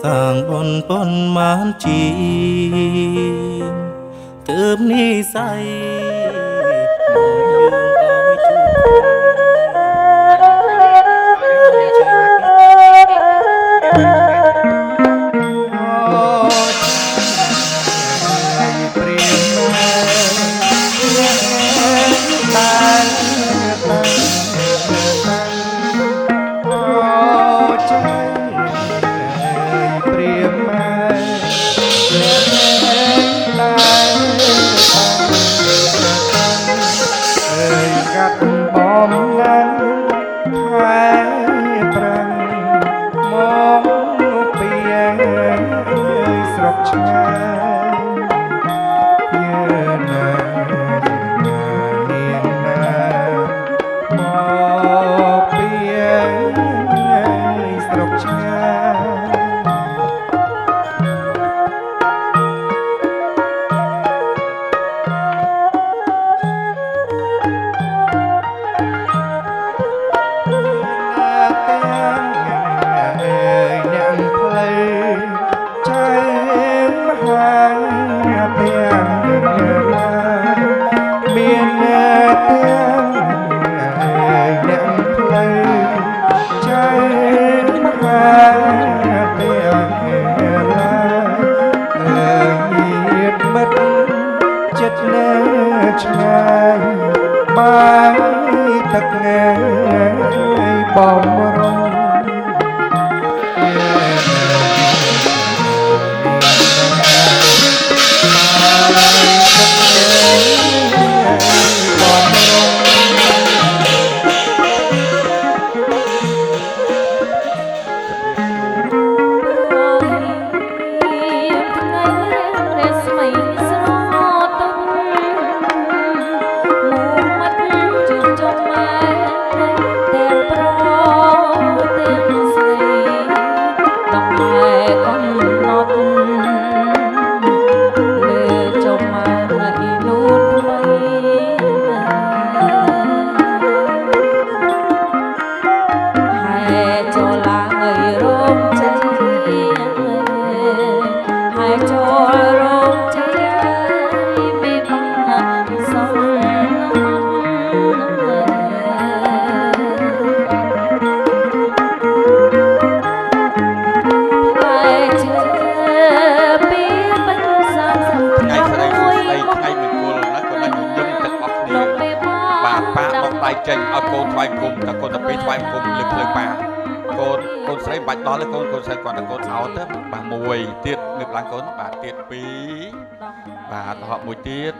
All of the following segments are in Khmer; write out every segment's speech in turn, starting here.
sang bồn bồn mán chi thơm ni say mong dương ơi chúចេញឲ្យកូនថ្វាយគុំតែកូនតែពីរថ្វាយគុំលើកលើប៉ាកូនស្រីបាច់ដល់ទេកូនស្រីគាត់តែកូនអោតទៅបាទមួយទៀតងើបឡើងកូនបាទទៀតពីរបាទហក់មួយទៀត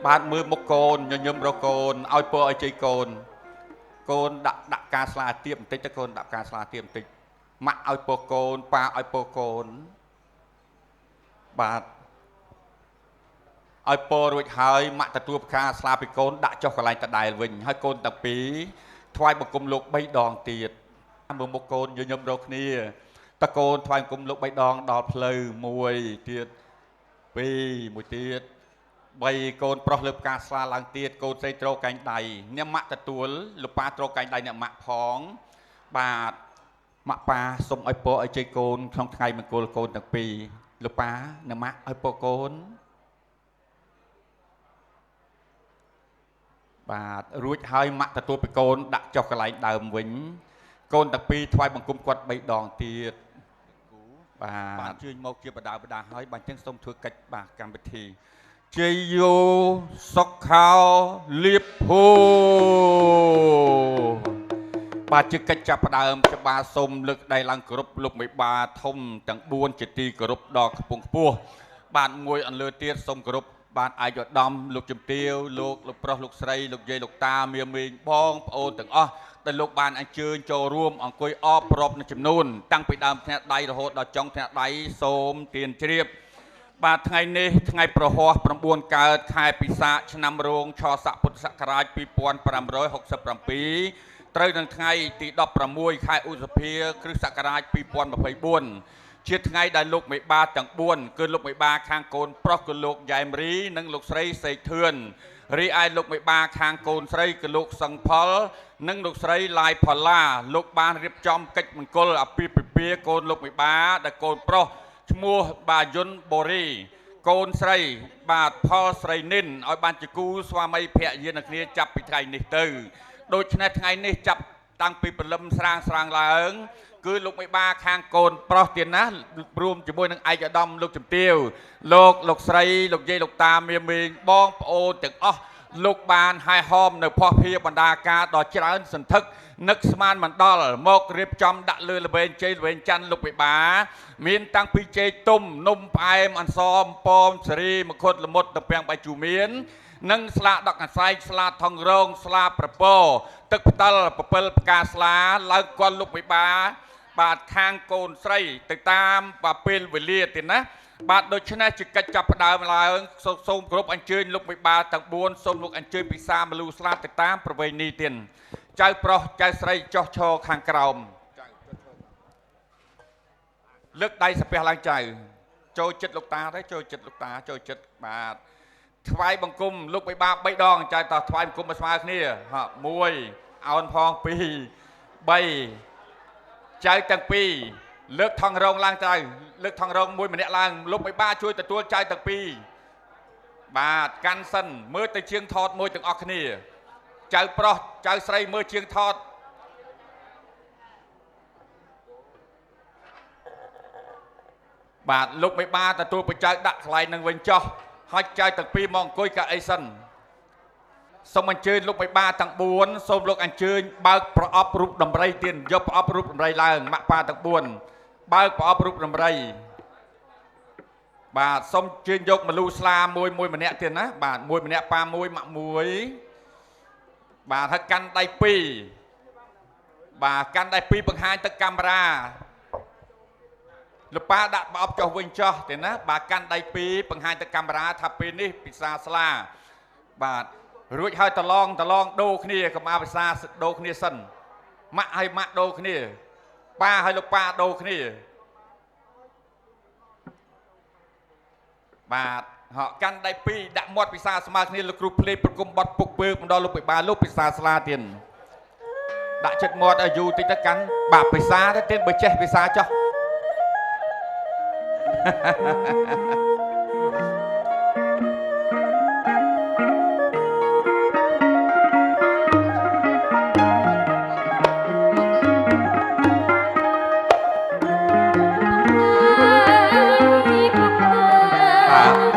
បាទមើលមុខកូនញញឹមរកកូនឲ្យពរឲ្យជ័យកូនដាក់ការស្លាទៀបបន្តិចទៅកូនដាក់ការស្លាទៀបបន្តិចម៉ាក់ឲ្យពរកូនប៉ាឲ្យពរកូនបាទឲ្យពររួចហើយម៉ាក់ទទួលផ្កាស្លាពីកូនដាក់ចុះកន្លែងដដែលវិញហើយកូនទាំងពីរថ្វាយបង្គំលោក3ដងទៀតមើលមុខកូនញញឹមរកគ្នាតកូនថ្វាយបង្គំលោក3ដងដល់ផ្លូវមួយទៀតពីរមួយទៀត3កូនប្រុសលើផ្កាស្លាឡើងទៀតកូនស្រីត្រូវកែងដៃអ្នកម៉ាក់ទទួលលោកប៉ាត្រូវកែងដៃអ្នកម៉ាក់ផងបាទម៉ាក់ប៉ាសូមឲ្យពរឲ្យជ័យកូនក្នុងថ្ងៃមង្គលកូនទាំងពីរលោកប៉ាអ្នកម៉ាក់ឲ្យពរកូនបាទរួចហើយម៉ាក់ទទួលពីកូនដាក់ចុះកន្លែងដើមវិញកូនទាំងពីរថ្វាយបង្គំគាត់3ដងទៀតបាទជួយមកជាបដាហើយបាទអញ្ចឹងសូមធ្វើកិច្ចបាទកម្មវិធីជ័យយោសុខោលៀបភូបាទជាកិច្ចចាប់ផ្ដើមច្បាសូមលើកដៃឡើងគោរពលោកមេបាធំទាំង4ជាទីគោរពដល់ខ្ពង់ខ្ពស់បាទមួយអន្លើទៀតសូមគោរពបាទអាយឧត្តមលោកជំទាវលោកប្រុសលោកស្រីលោកយាយលោកតាមាមីងបងប្អូនទាំងអស់ដែលលោកបានអញ្ជើញចូលរួមអង្គុយអបប្រពនៅចំនួនតាំងពីដើមថ្នាក់ដៃរហូតដល់ចុងថ្នាក់ដៃសូមទានជ្រាបបាទថ្ងៃនេះថ្ងៃប្រហោះ9កើតខែពិសាខឆ្នាំរោងឆស័កពុទ្ធសករាជ2567ត្រូវនឹងថ្ងៃទី16ខែឧសភាគ្រិស្តសករាជ2024ជាថ្ងៃដែលលោកមេបាទាំង4គឺលោកមេបាខាងកូនប្រុសគឺលោកយ៉ែមរីនិងលោកស្រីសេកធឿនរីឯលោកមេបាខាងកូនស្រីគឺលោកសង្ផលនិងលោកស្រីឡាយផល្លាលោកបានរៀបចំកិច្ចមង្គលអាពាហ៍ពិពា ពាកូនលោកមេបាដែលកូនប្រុសឈ្មោះបាយុនបូរីកូនស្រីបាទផលស្រីនិនឲ្យបានជាគូស្វាមីភរិយានៅគ្នាចាប់ពីថ្ងៃនេះទៅដូច្នេះថ្ងៃនេះចាប់តាំងពីព្រលឹមស្រាងឡើងគឺលោកមេបាខាងកូនប្រុសទៀតណារួមជាមួយនឹងឯកឧត្តមលោកជំទាវលោកស្រីលោកយាយលោកតាមីមីងបងប្អូនទាំងអស់លោកបានហែហោមនៅភ័ស្តុភារបណ្ដាការដ៏ច្រើនសន្ធឹកនឹកស្មានមិនដល់មករៀបចំដាក់លើល្វែងជ័យល្វែងច័ន្ទលោកមេបាមានតាំងពីចេកទុំនំផ្អែមអន្សមប៉មសេរីមង្ឃុតល្មុតតំពាំងបាយជូមាននិងស្លាដកកសែកស្លាថងរងស្លាប្រពោទឹកផ្តិល7ផ្កាស្លាឡើងគល់លោកមេបាបាទខាងកូនស្រីទៅតាមពេលវេលាទៀតណាបាទដូច្នេះជាកិច្ចចាប់ផ្ដើមឡើងសូមគោរពអញ្ជើញលោកមេបាទាំង4សូមលោកអញ្ជើញពិសាមលូស្លាទៅតាមប្រវេណីទៀតចៅប្រុសចៅស្រីចោះឈរខាងក្រោមលើកដៃសាពះឡើងចៅចូលចិត្តលោកតាទៅចូលចិត្តលោកតាចូលចិត្តបាទថ្វាយបង្គំលោកមេបា3ដងចៅតោះថ្វាយបង្គំមកស្មើគ្នា1អោនផង2 3ចៅទាំងពីរលើកថងរងឡើងចៅលើកថងរងមួយម្នាក់ឡើងលោកមេបាជួយទទួលចៅទាំងពីរបាទកាន់សិនមើលទៅជាងថតមួយទាំងអស់គ្នាចៅប្រុសចៅស្រីមើលជាងថតបាទលោកមេបាទទួលបច្ច័យដាក់កន្លែងនឹងវិញចោះហើយចៅទាំងពីរមកអង្គុយកៅអីសិនសូមអញ្ជើញលោកមេបាទាំង4សូមលោកអញ្ជើញបើកប្រអប់រូបដំរីទៀតយកប្រអប់រូបដំរីឡើងម៉ាក់ប៉ាទាំង4បើកប្រអប់រូបដំរីបាទសូមអញ្ជើញយកម្លូស្លាមួយម្នាក់ទៀតណាបាទមួយម្នាក់ប៉ាមួយម៉ាក់មួយបាទហើយកាន់ដៃ2បាទកាន់ដៃ2បង្ហាញទៅកាមេរ៉ាលោកប៉ាដាក់ប្រអប់ចុះវិញចោះទេណាបាទកាន់ដៃ2បង្ហាញទៅកាមេរ៉ាថាពេលនេះពិសាស្លាបាទរួចហើយតឡងដូរគ្នាកុំអាភាសាដូរគ្នាសិនម៉ាក់ហើយម៉ាក់ដូរគ្នាប៉ាហើយលោកប៉ាដូរគ្នាបាទហកកាន់ដៃ2ដាក់មាត់ពិសាស្មើគ្នាលោកគ្រូភ្លេងប្រគំបត់ពុកពើមកដល់លោកពិបាលោកពិសាស្លាទៀតដាក់ចិត្តមាត់ឲ្យយូរតិចទៅកាន់បាទពិសាទៅទៀតបើចេះពិសាចោះ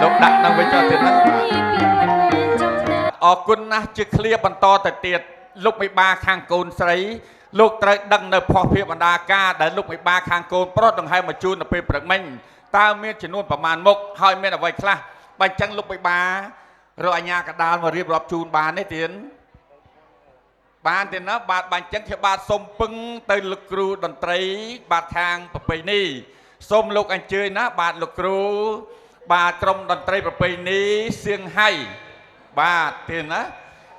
លោកដាក់នៅវិញចោលទៀតណាអរគុណណាស់ជាឃ្លាបន្តទៅទៀតលោកមេបាខាងកូនស្រីលោកត្រូវដឹងនៅភ័ស្តុភារបណ្ដាការដែលលោកមេបាខាងកូនប្រុសដង្ហែមកជូននៅពេលព្រឹកមិញតើមានចំនួនប្រមាណមុខហើយមានអ្វីខ្លះបើអញ្ចឹងលោកមេបារកអាជ្ញាកណ្ដាលមករៀបរាប់ជូនបានទេទៀតបានទេណាបាទបើអញ្ចឹងខ្ញុំបាទសូមពឹងទៅលោកគ្រូតន្ត្រីបាទខាងប្រពៃណីសូមលោកអញ្ជើញណាបាទលោកគ្រូបាទក្រុមតន្ត្រីប្រពៃណីសៀងហៃបាទទេណា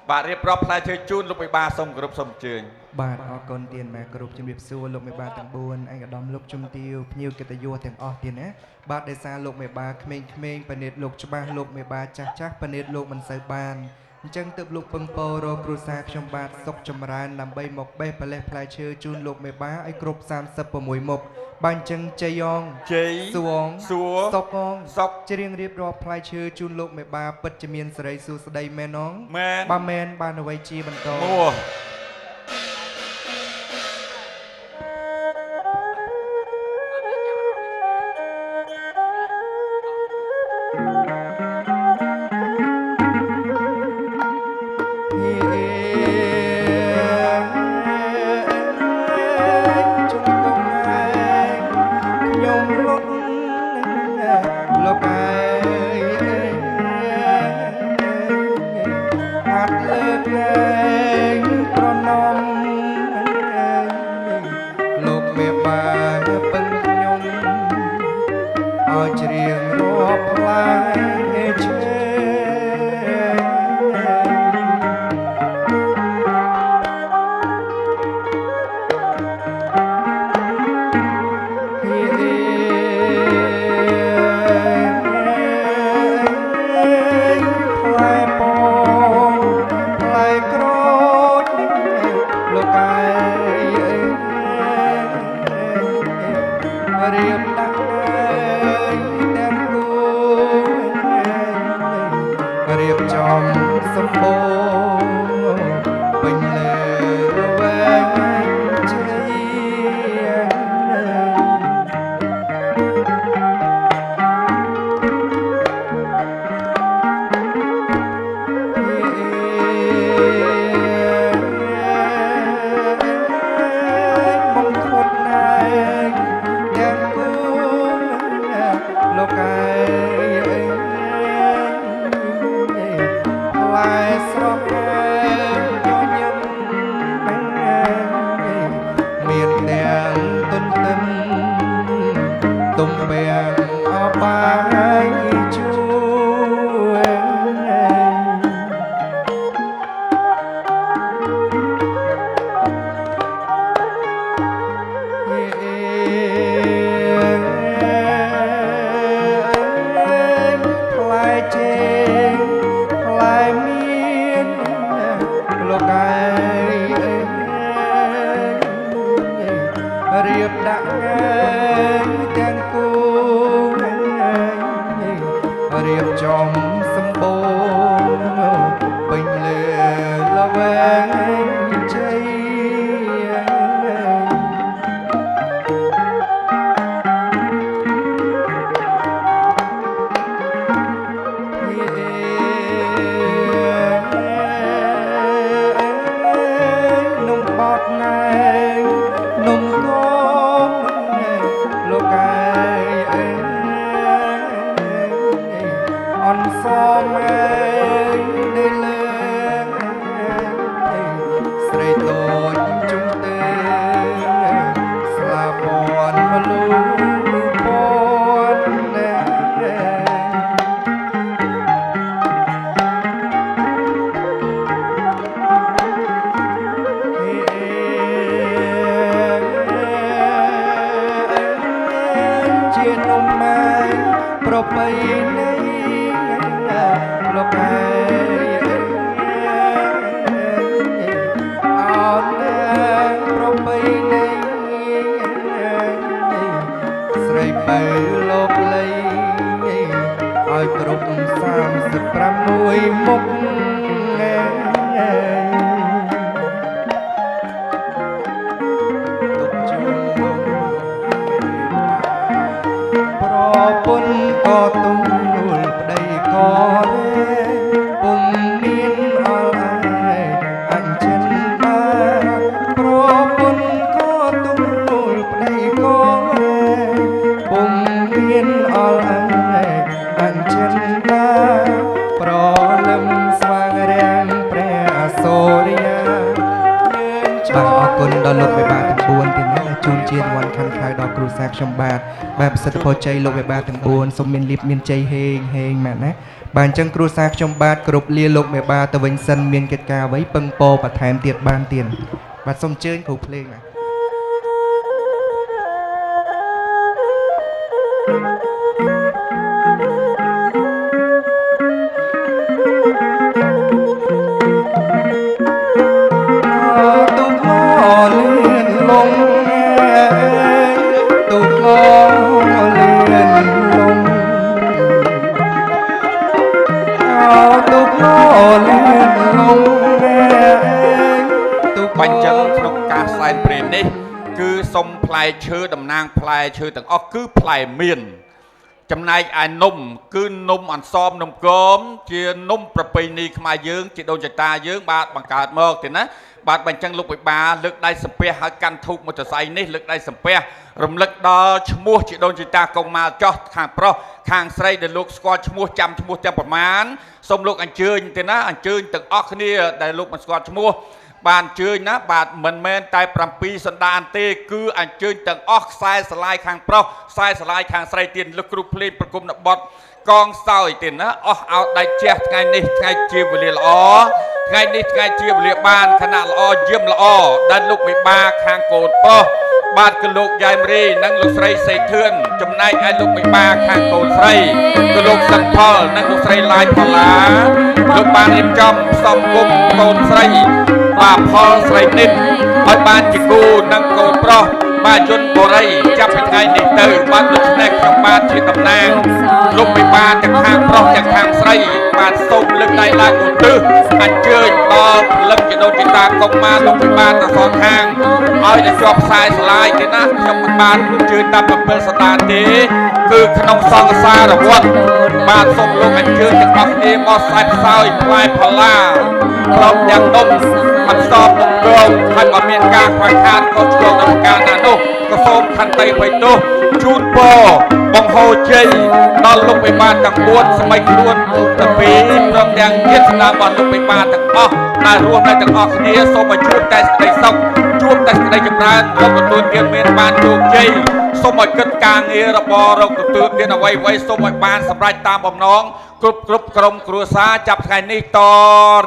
បាទរៀបរាប់ផ្លែឈើជូនលោកមេបាសូមគោរពសូមអញ្ជើញបាទអរគុណទៀនបាទគ្រប់ជំរាបសួរលោកមេបាទាំង4ឯកឧត្តមលោកជំទាវភ្ញៀវកិត្តិយសទាំងអស់ទៀតណាបាទដោយសារលោកមេបាក្មេងៗបណិតលោកច្បាស់លោកមេបាចាស់បណិតលោកមិនសូវបានអញ្ចឹងទើបលោកពឹងពោរកគ្រួសារខ្ញុំបាទសុខចម្រើនដើម្បីមកបេះប្រលេះផ្លែឈើជូនលោកមេបាឲ្យគ្រប់36មុខបាទអញ្ចឹងជ័យងជ័យសួងសួរសុកងសុកច្រៀងរៀបរាប់ផ្លែឈើជូនលោកមេបាពិតជាមានសេរីសួស្តីមែនងមែនបាទមែនបានអ្វីជាបន្ត សម្បូរពេញលើវែងជ័យទំពាំងអបាយជួយផ្លែចេងផ្លែមានលោកឯងរៀបដាក់ទាំងគូរៀបចំសម្បូរពេញលើល្វែងជ័យនំបត់ណែនំកងលោកឯងអនសមឯងនៅលើស្រីតូចជុំទេស្លាបនមលូពនណែជានំម៉ែប្រពៃណីលោកឯងអោនប្រពៃណីស្រីបើលោកលីឲ្យគ្រប់36មុខទុកជួប្រពន្ធក៏ទូលប្តីក៏ពុំមានអល់អែអញ្ចឹងបានប្រពន្ធក៏ទូលប្តីក៏ពុំមានអល់អែអញ្ចឹងបានប្រលឹមស្វាងរាំងព្រះសូរិយាបាទអរគុណដល់លោកមេបាទាំង4ទៀតណាជូនជារង្វាន់ខាន់ខៅដល់គ្រូសាខ្ញុំបាទបាទប្រសិទ្ធពរជ័យលោកមេបាទាំង4សូមមានលៀបមានជ័យហេងម៉ាក់ណាបាទអញ្ចឹងគ្រូសាខ្ញុំបាទគ្រប់លាលោកមេបាទៅវិញសិនមានកិច្ចការអ្វីពឹងពោបន្ថែមទៀតបានទៀតបាទសូមអញ្ជើញគ្រូភ្លេងបាទទុកមកលឿនលងទុកមកលឿនលងទុកមកលឿនលងទុកបញ្ចឹងក្នុងការសែនព្រេននេះគឺសុំផ្លែឈើតំណាងផ្លែឈើទាំងអស់គឺផ្លែមៀនចំណែកឯនំគឺនំអន្សមនំគមជានំប្រពៃណីខ្មែរយើងជាដូនចតាយើងបាទបង្កើតមកទេណាបាទបញ្ចឹងលោកបិបាលើកដៃសំពះឲ្យកាន់ធូបមោទស័យនេះលើកដៃសំពះរំលឹកដល់ឈ្មោះជាដូនជីតាកុងម៉ាល់ចោះខាងប្រុសខាងស្រីដែលលោកស្គាល់ឈ្មោះចាំឈ្មោះទាំងប្រមាណសូមលោកអញ្ជើញទេណាអញ្ជើញទាំងអស់គ្នាដែលលោកមិនស្គាល់ឈ្មោះបានអញ្ជើញណាបាទមិនមែនតែ7សន្តានទេគឺអញ្ជើញទាំងអស់ខ្សែស្រឡាយខាងប្រុសខ្សែស្រឡាយខាងស្រីទៀតលោកគ្រូភ្លេងប្រគំនបត់កងសោយទៀតណាអស់ឲ្យដៃជះថ្ងៃនេះថ្ងៃជាវេលាល្អថ្ងៃនេះថ្ងៃជាវេលាបានខណៈល្អយាមល្អដែលលោកបិបាខាងកូនប្រុសបាទគឺលោកយ៉ៃមរីនិងលោកស្រីសេធឿនចំណែកឯលោកបិបាខាងកូនស្រីគឺលោកសិនផលនិងលោកស្រីឡាយផល្លាលោកបានរៀបចំផ្សំគុំកូនស្រីបាទផលស្រីនិតឲ្យបានជាគូនិងកូនប្រុស បាទយន្តបរិយចាប់ពីថ្ងៃនេះទៅបាទដូច្នេះខ្ញុំបាទជាតំណាងលោកមេបាទាំងខាងប្រុសទាំងខាងស្រីបាទសូមលើកដៃឡើងឧទ្ទិសអញ្ជើញដល់ព្រលឹងជីដូនជីតាកុមារលោកមេបាទាំងសងខាងឲ្យតែជាប់ខ្សែស្លាយទេណាខ្ញុំមិនបានអញ្ជើញតាម7សតាទេគឺក្នុងសង្សារវត្តបាទសូមលោកអញ្ជើញទាំងអស់គ្នាមកស្អែកផ្សោយផ្លែផល្លាព្រមទាំងនំអត់សពនំគងហើយបើមានការខ្វះខាតក៏ឆ្លងដល់ការណានោះក៏សូមខន្តីបិទនោះជូនពរបង្ហូរជ័យដល់លោកមេបាទាំង4សម័យខ្លួនទាំងពីរព្រមទាំងញាតិស្នារបស់លោកមេបាទាំងអស់ដែលរួមនៅទាំងអស់គ្នាសូមឲ្យជួបតែសេចក្តីសុខជួបតែសេចក្តីចម្រើនរកទទួលទានមានបានជោគជ័យសូមឲ្យគិតការងាររបស់រកទទួលទានអ្វីៗសូមឲ្យបានសម្រេចតាមបំណងគ្រប់ក្រុមគ្រួសារចាប់ថ្ងៃនេះត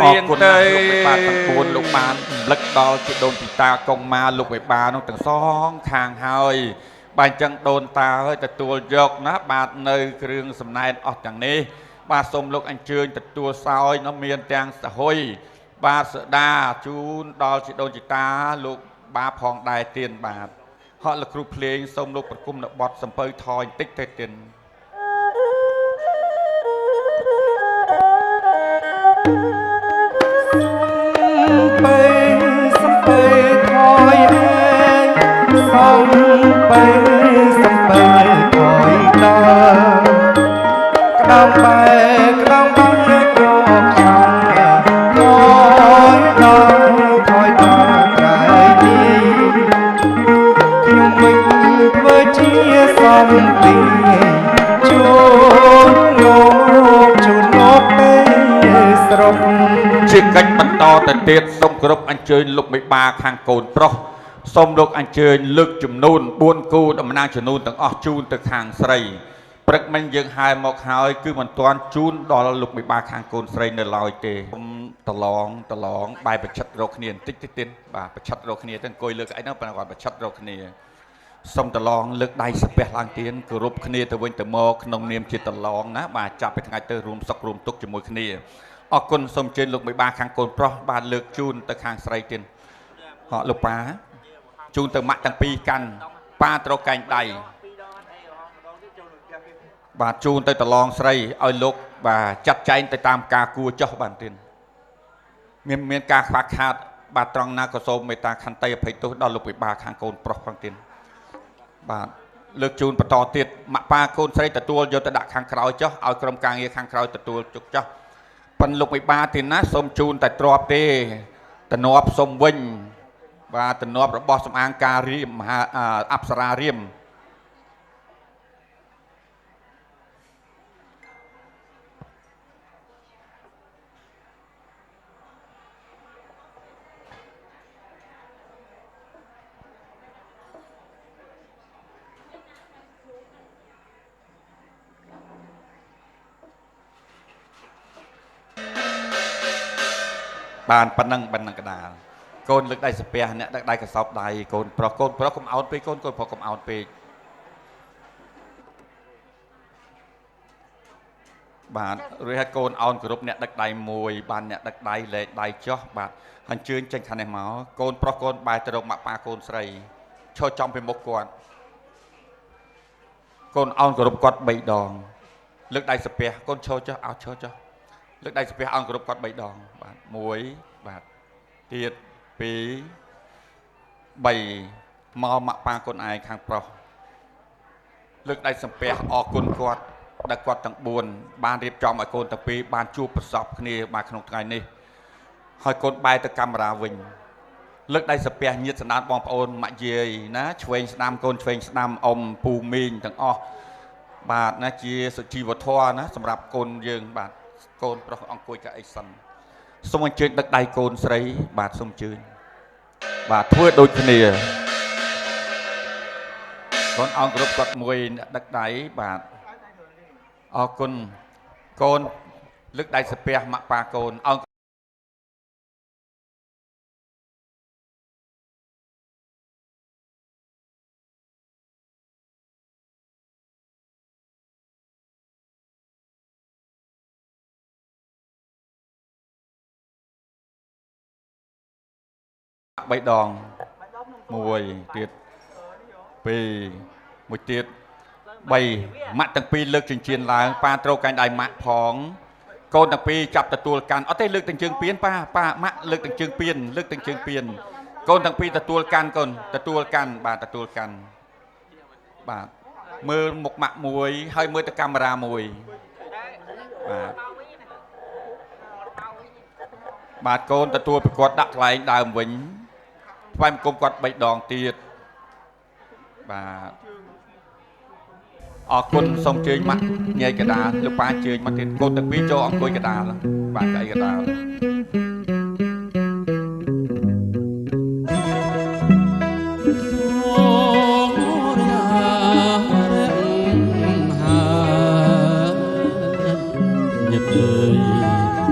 រៀងទៅលោកមេបាទាំង4លោកបានរំលឹកដល់ជីដូនជីតាកុងម៉ាលោកមេបានោះទាំងសងខាងហើយបាទអញ្ចឹងដូនតាហើយទទួលយកណាបាទនៅគ្រឿងសំណែនអស់ទាំងនេះបាទសូមលោកអញ្ជើញទទួលសោយនោះមានទាំងសហុយបាទសដាជូនដល់ជីដូនជីតាលោកបាផងដែរទៀនបាទហក់លោកគ្រូភ្លេងសូមលោកប្រគំនៅបទសំពៅថយបន្តិចទៅទៀនសំពៅថយឯងសំពៅថយដល់ក្តំបែក្តំបាំងយកខ្ញុំថយដល់ក្រៃនេះខ្ញុំវិញធ្វើជាសំពីជូនលោកទៅស្រុកជាកិច្ចបន្តទៅទៀតសូមគោរពអញ្ជើញលោកមេបាខាងកូនប្រុសសូមលោកអញ្ជើញលើកចំនួន4គូតំណាងចំនួនទាំងអស់ជូនទៅខាងស្រីព្រឹកមិញយើងហែមកហើយគឺមិនទាន់ជូនដល់លោកមេបាខាងកូនស្រីនៅឡើយទេខ្ញុំតឡងបែបប្រឆិតរកគ្នាបន្តិចទៀតបាទប្រឆិតរកគ្នាទៅអង្គុយលើកអីហ្នឹងប៉ុន្តែគាត់ប្រឆិតរកគ្នាសូមតឡងលើកដៃស្ពះឡើងទៀនគោរពគ្នាទៅវិញទៅមកក្នុងនាមជាតឡងណាបាទចាប់ពីថ្ងៃទៅរួមសុខរួមទុក្ខជាមួយគ្នាអរគុណសូមជើញលោកមេបាខាងកូនប្រុសបាទលើកជូនទៅខាងស្រីទៀតហកលោកប៉ាជូនទៅម៉ាក់ទាំងពីរកាន់ប៉ាត្រូវកែងដៃបាទជូនទៅតឡងស្រីឲ្យលោកបាទចាត់ចែងទៅតាមការគួរចោះបាទទៀតមានការខ្វះខាតបាទត្រង់ណាក៏សូមមេត្តាខន្តីអភ័យទោសដល់លោកមេបាខាងកូនប្រុសផងទៀតបាទលើកជូនបន្តទៀតម៉ាក់ប៉ាកូនស្រីទទួលយកទៅដាក់ខាងក្រោយចោះឲ្យក្រុមការងារខាងក្រោយទទួលជុកចោះប៉ុនលោកមេបាទៀតណាសូមជូនតែទ្របទេតំណប់សុំវិញបាទតំណប់របស់សំអាងការរៀមមហាអប្សរារៀមបានប៉ុណ្ណឹងកដាលកូនលើកដៃស្ពះអ្នកដឹកដៃកសោបដៃកូនប្រុសកុំអោនពេកកូនប្រុសកុំអោនពេកបាទរួចហើយកូនអោនគ្រប់អ្នកដឹកដៃមួយបានអ្នកដឹកដៃលែកដៃចោះបាទអញ្ជើញចេញខាងនេះមកកូនប្រុសកូនបែរទៅរកម៉ាក់ប៉ាកូនស្រីឈរចំពីមុខគាត់កូនអោនគ្រប់គាត់3ដងលើកដៃស្ពះកូនឈរចុះអោឈរចុះលើកដៃស្ពះអោនគ្រប់គាត់3ដងបាទ1បាទទៀត2 3មកម៉ាក់ប៉ាកូនឯងខាងប្រុសលើកដៃសំពះអរគុណគាត់ដែលគាត់ទាំង4បានរៀបចំឲ្យកូនទាំងពីរបានជួបប្រសពគ្នាបាទក្នុងថ្ងៃនេះហើយកូនបែរទៅកាមេរ៉ាវិញលើកដៃសំពះញាតិសន្តានបងប្អូនម៉ាក់យាយណាឆ្វេងស្ដាំកូនឆ្វេងស្ដាំអ៊ំពូមីងទាំងអស់បាទណាជាសុជីវធម៌ណាសម្រាប់កូនយើងបាទកូនប្រុសអង្គុយកៅអីសិនសូមអញ្ជើញដឹកដៃកូនស្រីបាទសូមអញ្ជើញបាទធ្វើដូចគ្នាកូនអង្គគ្រប់គាត់មួយដឹកដៃបាទអរគុណកូនលើកដៃស្ពះម៉ាក់ប៉ាកូនអង្គ3ដង1ទៀត ពីមួយទៀត3ម៉ាក់ទាំងពីរលើកចិញ្ចៀនឡើងប៉ាត្រូវកាញ់ដៃម៉ាក់ផងកូនទាំងពីរចាប់ទទួលកាន់អត់ទេលើកទាំងជើងពៀនប៉ាម៉ាក់លើកទាំងជើងពៀនលើកទាំងជើងពៀនកូនទាំងពីរទទួលកាន់កូនទទួលកាន់បាទទទួលកាន់បាទមើលមុខម៉ាក់មួយហើយមើលទៅកាមេរ៉ាមួយបាទកូនទទួលប្រកួតដាក់ថ្លែងដើមវិញថ្វាយបង្គំគាត់3ដងទៀតបាទអរគុណសូមជើញម៉ាក់ញែកកដាលលោកប៉ាជើញមកទៀតកូនទាំងពីរចូលអង្គុយកដាលបាទកៅអីកដាល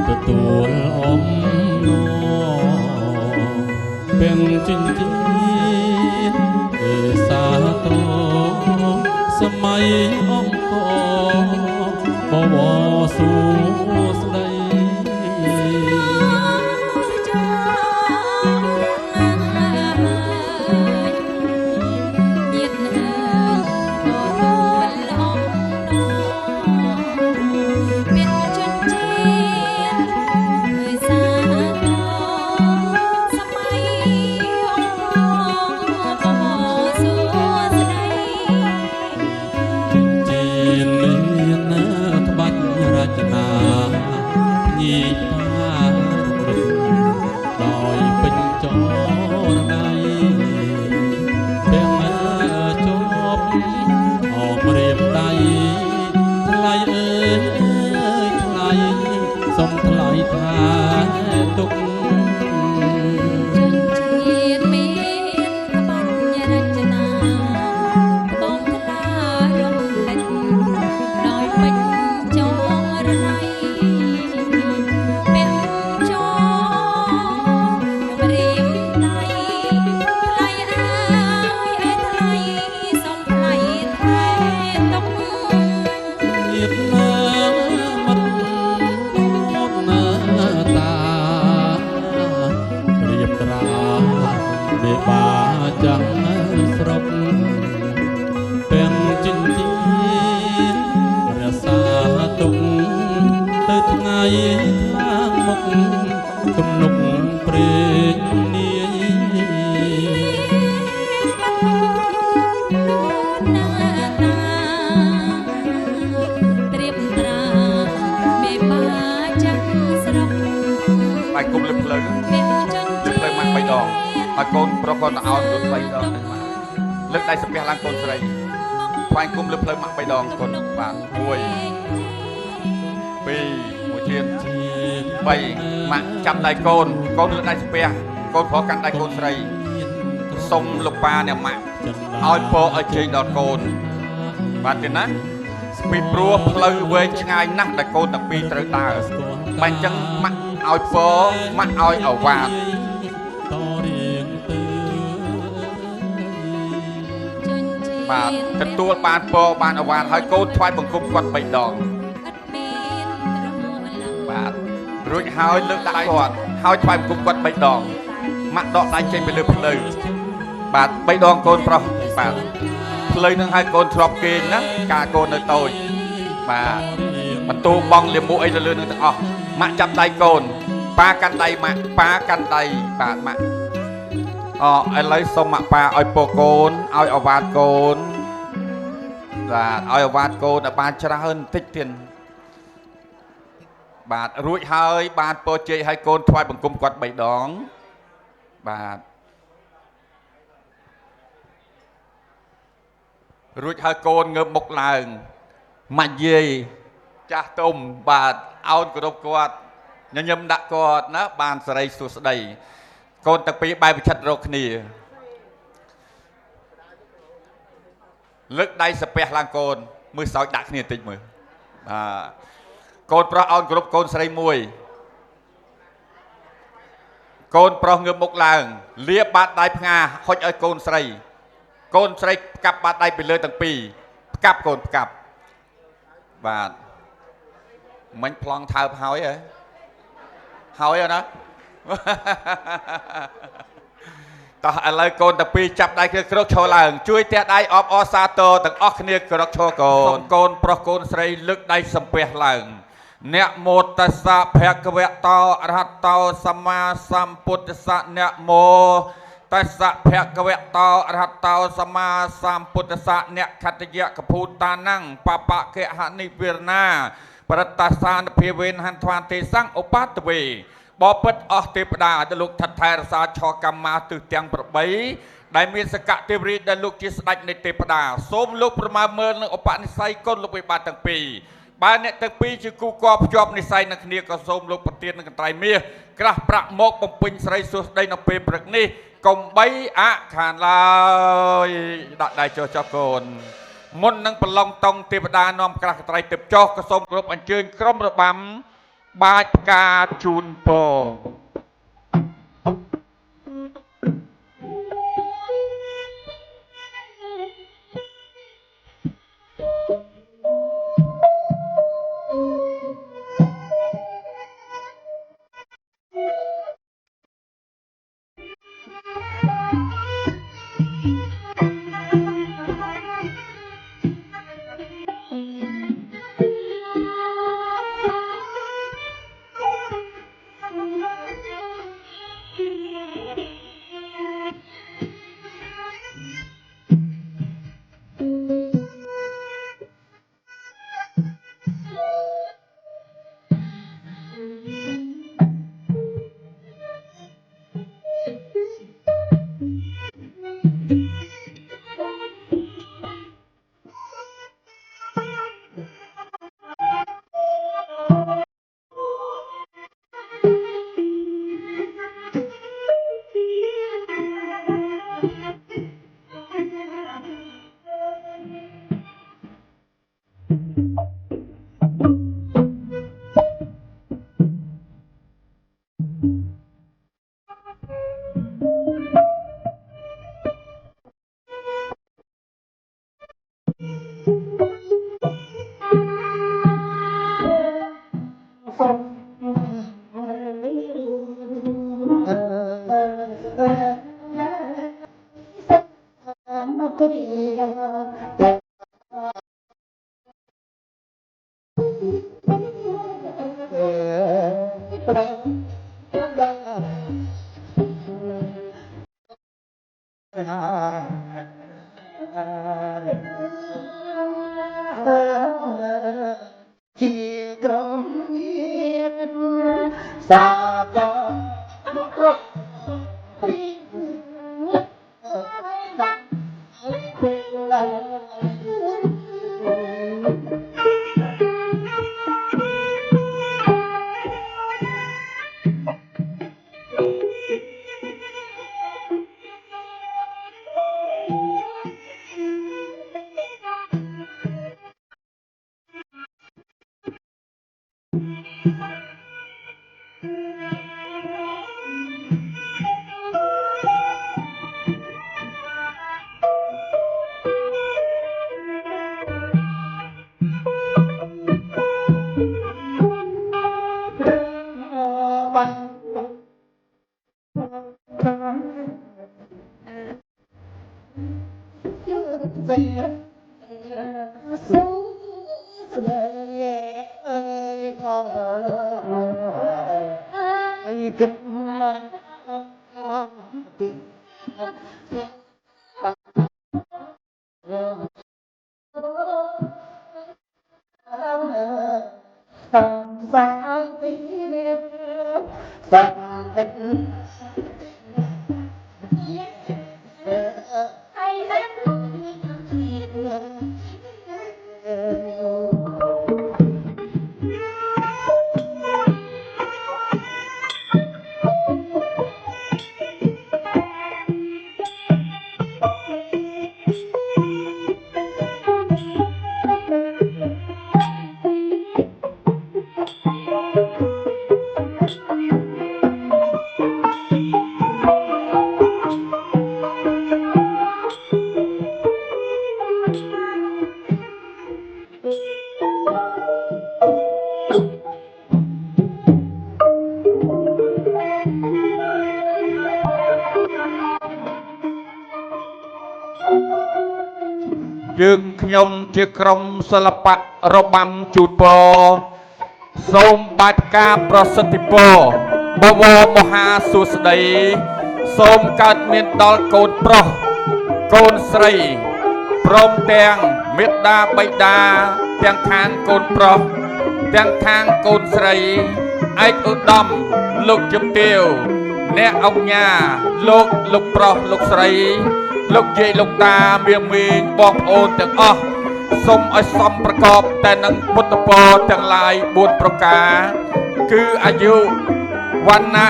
ទទួលអំណរពេញចិញ្ចៀនសាទរសម័យអង្គរបវរសួស្ដីទំនុកព្រេងនាយបាយគុំលើផ្លូវម៉ាក់3ដងហើយកូនប្រុសគាត់ទៅអោនគាត់3ដងលើកដៃសំពះឡើងកូនស្រីបាយគុំលើផ្លូវម៉ាក់3ដងកូនបាទ1 2មួយទៀត3ម៉ាក់ចាប់ដៃកូនកូនលើកដៃសំពះកូនប្រុសកាន់ដៃកូនស្រីសុំលោកប៉ាអ្នកម៉ាក់ឲ្យពរឲ្យជ័យដល់កូនបាទទេណាពីព្រោះផ្លូវវែងឆ្ងាយណាស់ដែលកូនទាំងពីរត្រូវដើរបាទអញ្ចឹងម៉ាក់ឲ្យពរម៉ាក់ឲ្យអវាទបាទទទួលបានពរបានអវាទហើយកូនថ្វាយបង្គំគាត់3ដងបាទរួចហើយលើកដៃគាត់ហើយថ្វាយបង្គំគាត់3ដងម៉ាក់ដកដៃចេញពីលើផ្លូវបាទ3ដងកូនប្រុសបាទផ្លូវនឹងឲ្យកូនធ្លាប់គេងណាការកូននៅតូចបាទបន្ទូបងលាមកអីទៅលើនឹងទាំងអស់ម៉ាក់ចាប់ដៃកូនប៉ាកាន់ដៃម៉ាក់ប៉ាកាន់ដៃបាទម៉ាក់ឥឡូវសូមម៉ាក់ប៉ាឲ្យពរកូនឲ្យអវាទកូនបាទឲ្យអវាទកូនឲ្យបានច្រើនបន្តិចទៀតបាទរួចហើយបានពរជ័យឲ្យកូនថ្វាយបង្គំគាត់3ដងបាទរួចហើយកូនងើបមុខឡើងម៉ាក់យាយចាស់ទុំបាទអោនគោរពគាត់ញញឹមដាក់គាត់ណាបានសេរីសួស្តីកូនទាំងពីរបែបវិចិត្ររកគ្នាលើកដៃសាពះឡើងកូនមើលសោចដាក់គ្នាតិចមើលបាទកូនប្រុសអោនគ្រប់កូនស្រីមួយកូនប្រុសងើបមុខឡើងលាបាតដៃផ្ងាហុចឲ្យកូនស្រីផ្កាប់បាតដៃពីលើទាំងពីរផ្កាប់កូនផ្កាប់បាទមិញប្លង់ថើបហើយណា តោះឥឡូវកូនទាំងពីរចាប់ដៃគ្នាក្រោកឈរឡើងជួយទះដៃអបអរសាទរទាំងអស់គ្នាក្រោកឈរកូនកូនប្រុសកូនស្រីលើកដៃសំពះឡើងអ្នកមោតស្សៈភគវតោអរហតោសម្មាសម្ពុទ្ធស្សៈអ្នកមោតស្សៈភគវតោអរហតោសម្មាសម្ពុទ្ធស្សៈអ្នកខត្តយៈកភូតានំបបកហនិវិរណាប្រតសានភិវេនហន្ទវាទេសង្ឃឧបតវេបបិទ្ធអស់ទេវតាដែលលោកថថែរសាឆកម្មាទិសទាំង8ដែលមានសកទេវរាជដែលលោកជាស្ដេចនៃទេវតាសូមលោកប្រមាមើលនឹងឧបនិស្ស័យកូនលោកវិបាតទាំងពីរបើអ្នកទាំងពីរជាគូគភ្ជាប់និស្ស័យនឹងគ្នាក៏សូមលោកប្រទាននឹងកន្ត្រៃមាសក្រាស់ប្រាក់មកបំពេញស្រីសួស្ដីនៅពេលព្រឹកនេះកុំបីអខានឡើយដាក់ដៃចុះចុះកូនមុននឹងប្រឡងតង់ទេវតានាំក្រាស់កន្ត្រៃទឹកចុះក៏សូមគោរពអញ្ជើញក្រុមរបាំបាចផ្កាជូនពរជាក្រុមមានសាបគ្រប់ពីដាក់ពេលឡើ យើងខ្ញុំជាក្រុមសិល្បៈរបាំជូតពរសូមបាច់ការប្រសិទ្ធិពរបវរមហាសួស្តីសូមកើតមានដល់កូនប្រុសកូនស្រីព្រមទាំងមេត្តាបិតាទាំងខាងកូនប្រុសទាំងខាងកូនស្រីឯកឧត្តមលោកជំទាវអ្នកអង្គញាលោកប្រុសលោកស្រីលោកយាយលោកតាមៀងមីងបងប្អូនទាំងអស់សូមឲ្យសមប្រកបតែនឹងពុទ្ធពរទាំងឡាយ4ប្រការគឺអាយុវណ្ណៈ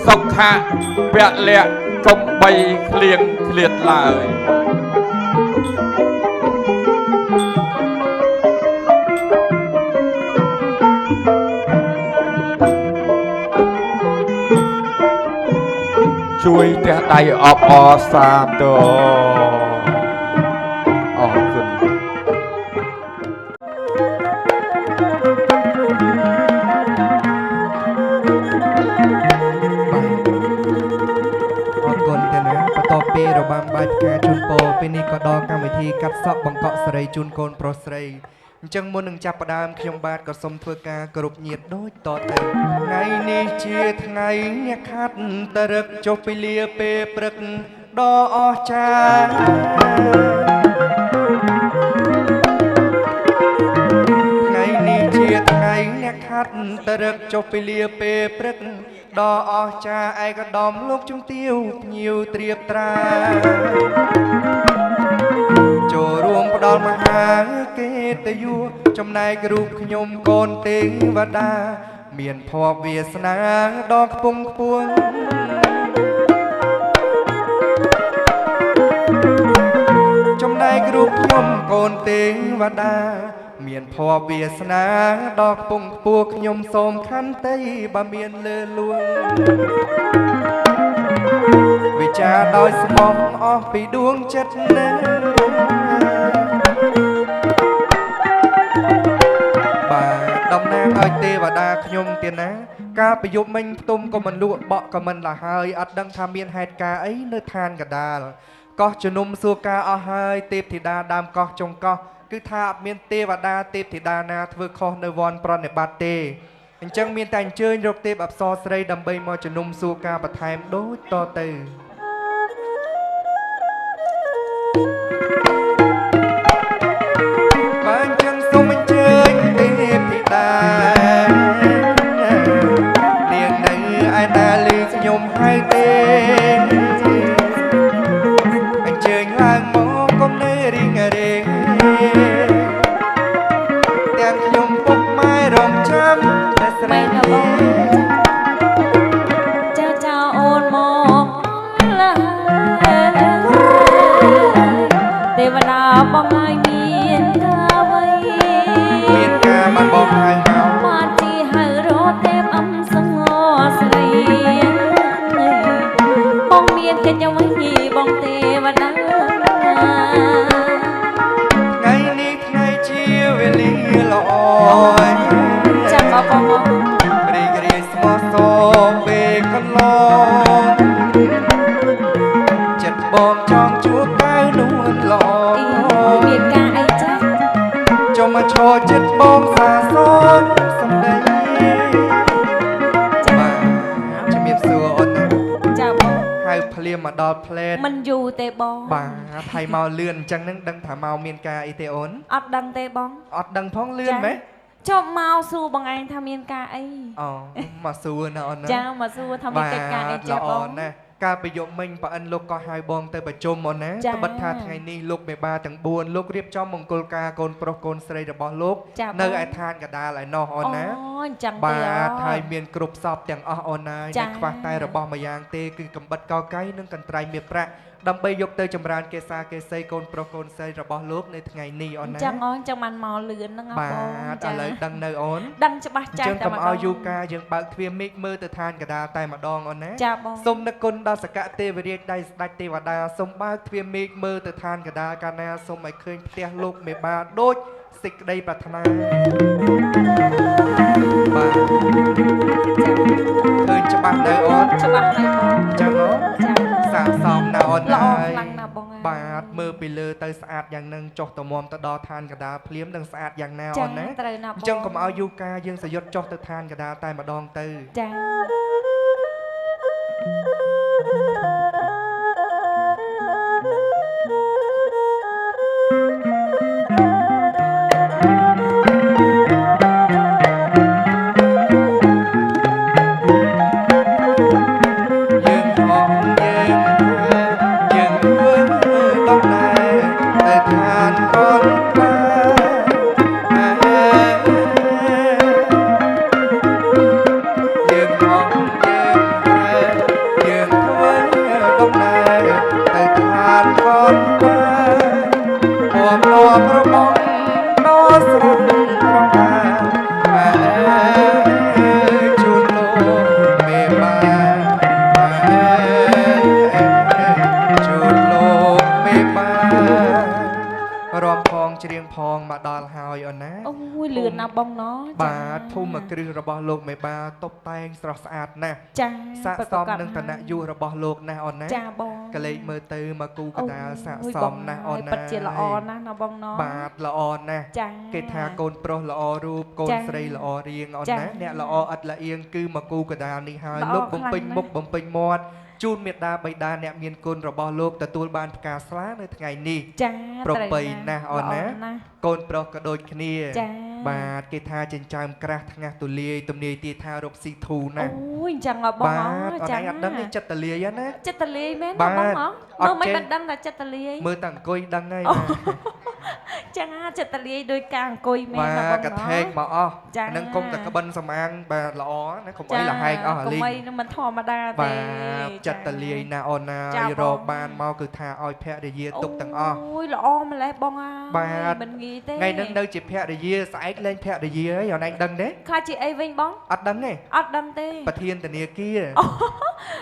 សុខៈពលៈកុំបីឃ្លៀងឃ្លាតឡើយជួយទះដៃអបអរសាទរអរគុណបន្ទាប់ពីរបាំបាយផ្កាជូនពរពេលនេះក៏ដល់កម្មវិធីកាត់សក់បង្កក់ស្រីជូនកូនប្រុសស្រីអញ្ចឹងមុននឹងចាប់ផ្ដើមខ្ញុំបាទក៏សូមធ្វើការគោរពញាតិដូចតទៅថ្ងៃនេះជាថ្ងៃអ្នកខាត់តរឹកចុះពីលាពេលព្រឹកដ៏អស្ចារ្យថ្ងៃនេះជាថ្ងៃអ្នកខាត់តរឹកចុះពីលាពេលព្រឹកដ៏អស្ចារ្យឯកឧត្តមលោកជំទាវភ្ញៀវត្រៀបត្រាចូលរួមផ្ដល់មហាកិត្តិយសចំណែករូបខ្ញុំកូនទេវតាមានភ័ព្វវាសនាដ៏ខ្ពង់ខ្ពស់ចំណែករូបខ្ញុំកូនទេវតាមានភ័ព្វវាសនាដ៏ខ្ពង់ខ្ពស់ខ្ញុំសូមខន្តីបើមានលើលួងវិចារដោយស្មោះអស់ពីដួងចិត្តណាបាទតំណាងឲ្យទេវតាខ្ញុំទៀតណាការប្រយុទ្ធមិញផ្ទុំក៏មិនលក់បក់ក៏មិនឡាហើយអត់ដឹងថាមានហេតុការអីនៅឋានកដាលកោះជំនុំសួរការអស់ហើយទេពធីតាដើមកោះចុងកោះគឺថាអត់មានទេវតាទេពធីតាណាធ្វើខុសនៅវ័នប្រណិប័តទេអញ្ចឹងមានតែអញ្ជើញរកទេពអប្សរស្រីដើម្បីមកជំនុំសួរការបន្ថែមដូចតទៅបើអញ្ចឹងសូមអញ្ជើញទេពធីតានាងនៅឯណាលឺខ្ញុំហៅទេអញ្ជើញឡើងមកកុំនៅរៀងរេងទាំងខ្ញុំពុកម៉ែរំចាំតែស្រីចាចៅអូនមកឡើយទេវតាបងឲ្យមានការអ្វីមានការមិនបងហៅមកបានជាហៅរត់ទេពអំសងស្រីបងមានកិច្ចអ្វីបងទេវតាថ្ងៃនេះថ្ងៃជាវេលាល្អចាំមកបងរីករាយស្មោះសរពេលកន្លងចិត្តបងចង់ជួបកៅនួនល្អមានការអីចាស់ចុំមកឈរចិត្តបងសាសនសម្ដីបាទជំរាបសួរអូនណាចាបងហៅភ្លាមមកដល់ផ្លែតមិនយូរទេបងបាទហើយមកលឿនអញ្ចឹងនឹងដឹងថាមកមានការអីទេអូនអត់ដឹងទេបងអត់ដឹងផងលឿនម៉េចចុះមកសួរបងឯងថាមានការអីអូមកសួរណាអូនណាចាមកសួរថាមានកិច្ចការអីចាបងណាការប្រយុទ្ធមិញប៉អិនលោកក៏ហៅបងទៅប្រជុំអូនណាត្បិតថាថ្ងៃនេះលោកមេបាទាំង4លោករៀបចំមង្គលការកូនប្រុសកូនស្រីរបស់លោកនៅឯឋានកដាលឯណោះអូនណាអូអញ្ចឹងទេបាទហើយមានគ្រប់សពទាំងអស់អូនណាតែខ្វះតែរបស់មួយយ៉ាងទេគឺកំបិតកោកៃនិងកន្ត្រៃមាសប្រាក់ដើម្បីយកទៅចម្រើនកេសាកេសីកូនប្រុសកូនស្រីរបស់លោកនៅថ្ងៃនេះអូនណាចឹងអូនចឹងបានមកលឿនហ្នឹងបងបាទឥឡូវដឹងនៅអូនដឹងច្បាស់ចាស់តែម្ដងចឹងកុំឲ្យយូរការយើងបើកទ្វារមេឃមើលទៅឋានកដាលតែម្ដងអូនណាចាបងសូមនឹកគុណដល់សកៈទេវរាជដៃស្ដេចទេវតាសូមបើកទ្វារមេឃមើលទៅឋានកដាលកាលណាសូមឲ្យឃើញផ្ទះលោកមេបាដូចសេចក្តីប្រាថ្នាបាទឃើញច្បាស់នៅអូនច្បាស់ហើយបងចឹងអូនចាសាកសមណាអូនល្អខ្លាំងណាស់បង បាទមើលពីលើទៅស្អាតយ៉ាងនឹងចុះតមមទៅដល់ឋានកដាលភ្លាមនឹងស្អាតយ៉ាងណាអូនណា ត្រូវណាបង អញ្ចឹងកុំឲ្យយូរកាលយើងសយុទ្ធចុះទៅឋានកដាលតែម្ដងទៅ ចា យើងហោះយើងធ្វើដំណើរទៅឋានកូនបាយើងហោះយើងធ្វើដំណើរទៅឋានកូនបាអមលោប្របងដល់ស្រស់ប្រកាជូនលោកមេបាជូនលោកមេបាទរំផងច្រៀងផងមកដល់ហើយអូនណា អូយលឿនណាបងណោះ បាទភូមិគ្រឹះរបស់លោកមេបាតុបតែងស្រស់ស្អាតណាស់ ចា ស័ក្តិសមនឹងឋានៈយុរបស់លោកណាស់អូនណា ចាបង កលេចមើលទៅមកគូកដាលស័ក្តិសមណាស់អូនណា ពិតជាល្អណាស់ណាបងណោះ បាទល្អណាស់ ចា គេថាកូនប្រុសល្អរូបកូន ចា ស្រីល្អរាងអូន ចា ណាអ្នកល្អឥតល្អៀងគឺមកគូកដាលនេះហើយ ល្អ លោកបំពេញ ខ្លាំងណាស់ មុខបំពេញមាត់ជូនមេត្តាបិតាអ្នកមានគុណរបស់លោកទទួលបានផ្កាស្លានៅថ្ងៃនេះ ចា ប្រពៃណាស់អូនណា ល្អ កូនប្រុសក៏ដូចគ្នា ចា បាទគេថាចិញ្ចើមក្រាស់ថ្ងាស់ទូលាយទំនាយទីថារកស៊ីធូរណាស់ អូយអញ្ចឹងហ៎បង បាទ អូ អូនឯងអត់ដឹងទេចិត្តតលាយណា ចិត្តតលាយមែន បា ណា ទ បងហ៎ អត់ មើលមិន ចេះ បានដឹងថាចិត្តតលាយ មើលតាំងអង្គុយដឹងហើយ អូ ណា ចាចិត្តតលាយដោយការអង្គុយមែន បា ណាបង ទកថេកមកអស់ ចា អានឹងគុំតែក្បិនសម្អាងបាទល្អណាកុំអីលហែកអស់អាលីង កុំអីនឹងមិនធម្មតាទេ បាទចិត្តតលាយណាអូនណា ចា យ បង រកបានមកគឺថាឲ្យភរិយាទុកទាំងអស់ អូយល្អម្លេះបងអើយ បាទ មិនងាយទេ ថ្ងៃហ្នឹងនៅជាភរិយាស្អែកលេងភរិយាហើយអូនឯងដឹងទេ ខ្លាចជាអីវិញបង អត់ដឹងទេ អត់ដឹងទេ ប្រធានធនាគារ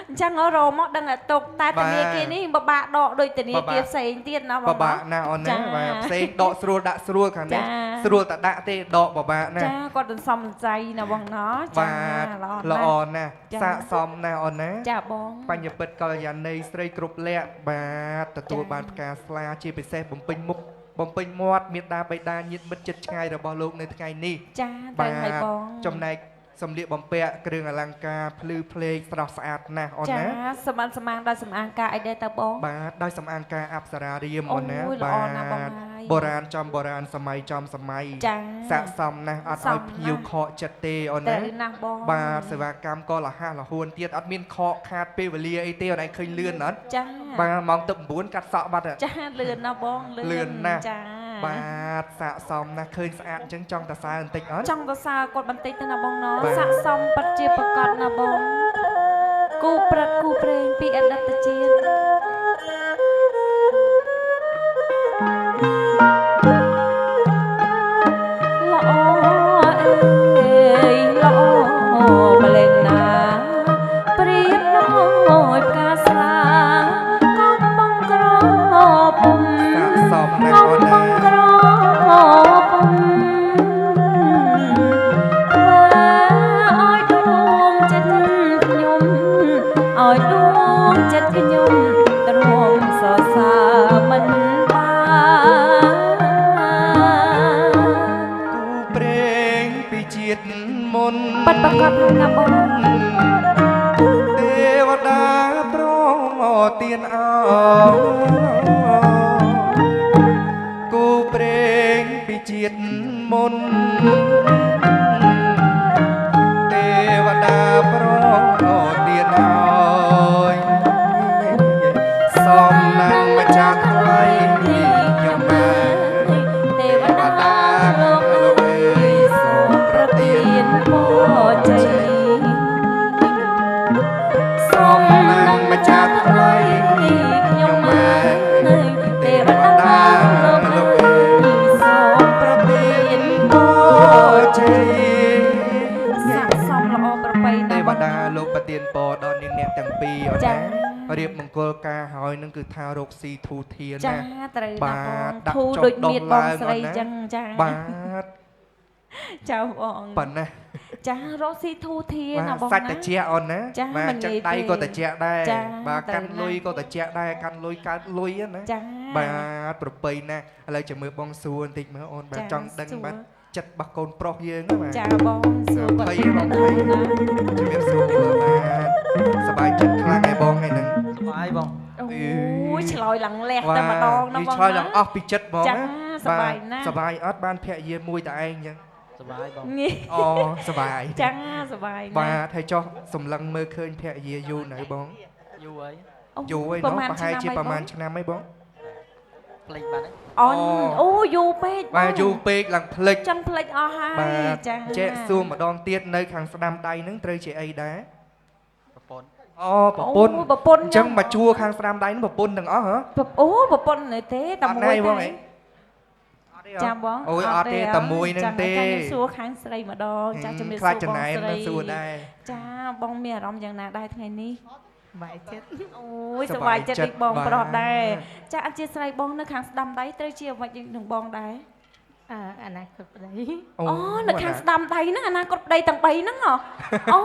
អញ្ចឹងរោមកដឹងតែទុកតែ បាទ ធនាគារនេះបបាក់ដកដូចធនា បបា គារ ក់ ផ្សេងទៀតណាបង បបាក់ណាអូនណា ចា បាទផ្សេងដកស្រួលដាក់ស្រួលខាងនេះ ចា ស្រួលតែដាក់ទេដកបបាក់ណា ចាគាត់សន្សំសន្ស័យណាបងណោះចា បាទ ល្អ ល្អ ណាស់ ណាស់ ចា ស័កសមណាស់អូនណា ចាបង បញ្ញពិតកល្យាណីស្រីគ្រប់លក្ខបាទទទួល ចា បានផ្កាស្លាជាពិសេសបំពេញមុខបំពេញមាត់មេត្តាបិតាញាតិមិត្តជិតឆ្ងាយរបស់លោកនៅថ្ងៃនេះ ចាត្រូវហើយបង ចំណែកសម្លៀកបំពាក់គ្រឿងអលង្ការភ្លឺភ្លេងស្រស់ស្អាតណាស់អូន ចា ណា សម្បានសម្អាងដល់សម្អាងការអីដែរតើបង បាទដោយសំអាងការអប្សរារាមអូនណា អូយល្អណាស់បងហើយ បុរាណចំបុរាណសម័យចំសម័យ ចា ស័ក្តិសមណាស់អត់ សម ឲ្យភ្ញៀវ ណាស់ ខកចិត្តទេអូន តែ ណា ណាស់បង បាទសេវាកម្មក៏លះលហួនទៀតអត់មានខកខាតពេលវេលាអីទេអូនឯងឃើញលឿនអត់ ចា បាទម៉ោងទឹក9កាត់សក់បាត់ហ៎ ចាលឿនណាស់បង លឿនណាស់ ចា បាទស័ក្តិសមណាស់ឃើញស្អាតអញ្ចឹងចង់តសើបន្តិចអត់ ចង់ទៅសារគាត់បន្តិចទៅណាបងណោះ បាទ ស័កសមពិតជាប្រកបណាបងគូព្រឹកគូព្រេងពីអតីតជាតិល្អអើយល្អម្លេះណាព្រៀបnóiផ្កាស្លាកំពុងក្រពុំ ស័ក្តិសមណាស់អូនណា ក្រពុំឲ្យដួងចិត្តខ្ញុំឲ្យដួងចិត្តខ្ញុំទ្រាំសរសើរមិនបាន គូព្រេងពីជាតិមុន បាត់ប្រកបណាបង ទេវតាប្រងទៀនអោគូព្រេងពីជាតិមុនទេវតាប្រងទៀនអោយសំណាងម្ចាស់ថ្លៃខ្ញុំបាន ទេវតាលោកអើយសូមប្រទានពរជ័យ សូមណាងម្ចាស់ថ្លៃ ខ្ញុំបានទេវតាលោកអើយសូមប្រទានពរជ័យស័ក្តិសមល្អប្រពៃ ទេ ណា វតាលោកប្រទានពរដល់នាងអ្នកទាំងពីរអូន ចា ណារៀបមង្គលការហើយនឹងគឺថារកស៊ីធូរធាន ចា ណា ត្រូវ បា ណា ទ បង ដាក់ ធូរ ចុះ ដូច ដុស មានបង ឡើង ស្រី អូនណា ចឹងចា បាទ ចៅបង ប៉ុណ្ណា ចារកស៊ីធូធាន បា ណា ទ បង សាច់ ណា តិចអូនណា ចា បាទ មិន ចឹង ងាយ ដៃ ទេ ក៏តិចដែរ ចា បាទ ទៅ កាន់ ណា លុយក៏តិចដែរកាន់លុយកើតលុយណា ចា បាទប្រពៃណាស់ឥឡូវចាំមើលបងសួរបន្តិចមើលអូនបាទ ចា ចង់ដឹង សួរ បាទចិត្តរបស់កូនប្រុសយើងណាបាទ ចាបងសួរគាត់ ភ័យ ថា បង ណា ភ័យ ជំរាបសួរបាទសប្បាយចិត្តខ្លាំងឯងបងឯហ្នឹង សប្បាយបង អូយឆ្លើយឡើងលះ បាទ តែម្ដងណា និ បង យាយឆ្លើយ ណា ឡើងអស់ពីចិត្តហ្មង ចា ណា សប្បាយណាស់ សប្បាយអត់បានភ័ក្រយាមួយតែឯងចឹង សប្បាយបង ងាយ អូសប្បាយ ចាសប្បាយណាស់ បាទហើយចុះសម្លឹងមើលឃើញភ័ក្រយាយូរនៅបង យូរហើយ យូរហើយ ប្រ เนาะ ហែល ប្រហែលជា ឆ្នាំ ប្រហែល ហើយបង ឆ្នាំហើយបង ផ្លេចបាត់ហើយ អូនអូយូរពេក បាទយូរពេកឡើងភ្លេច ចឹងភ្លេចអស់ហើ បា យ ទ ចា ចែកសួរម្ដងទៀតនៅខាងស្ដាំដៃហ្នឹងត្រូវជាអីដែរ ប្រពន្ធ អូប្រពន្ធ អូប្រពន្ធ អញ្ចឹងមកជួរខាងស្ដាំដៃហ្នឹងប្រពន្ធទាំងអស់ហ៎ អូប្រពន្ធនៅទេតែ អត់ មួយ ទេបង តែ អី ចាំបង អូយអត់ទេតែមួយហ្នឹងទេ ចាំខ្ញុំសួរខាងស្រីម្ដងចាជំរាប ខ្លាច សួរ ចំ បង ណាយ ស្រី នឹងសួរដែរ ចាបងមានអារម្មណ៍យ៉ាងណាដែរថ្ងៃនេះ បាយចិត្ត អូយ ស ស ប្ ប្ បា បាយ យ ចិ ចិត្ត ត្ដ ដូចបង បាទ ប្រុសដែរចាអធិស្ឋានបងនៅខាងស្ដាំដៃត្រូវជាអ្វីនឹងបងដែរ អនាគតប្តី អូនៅខាងស្ដាំដៃហ្នឹងអនាគតប្តីទាំង3ហ្នឹងហ៎អូ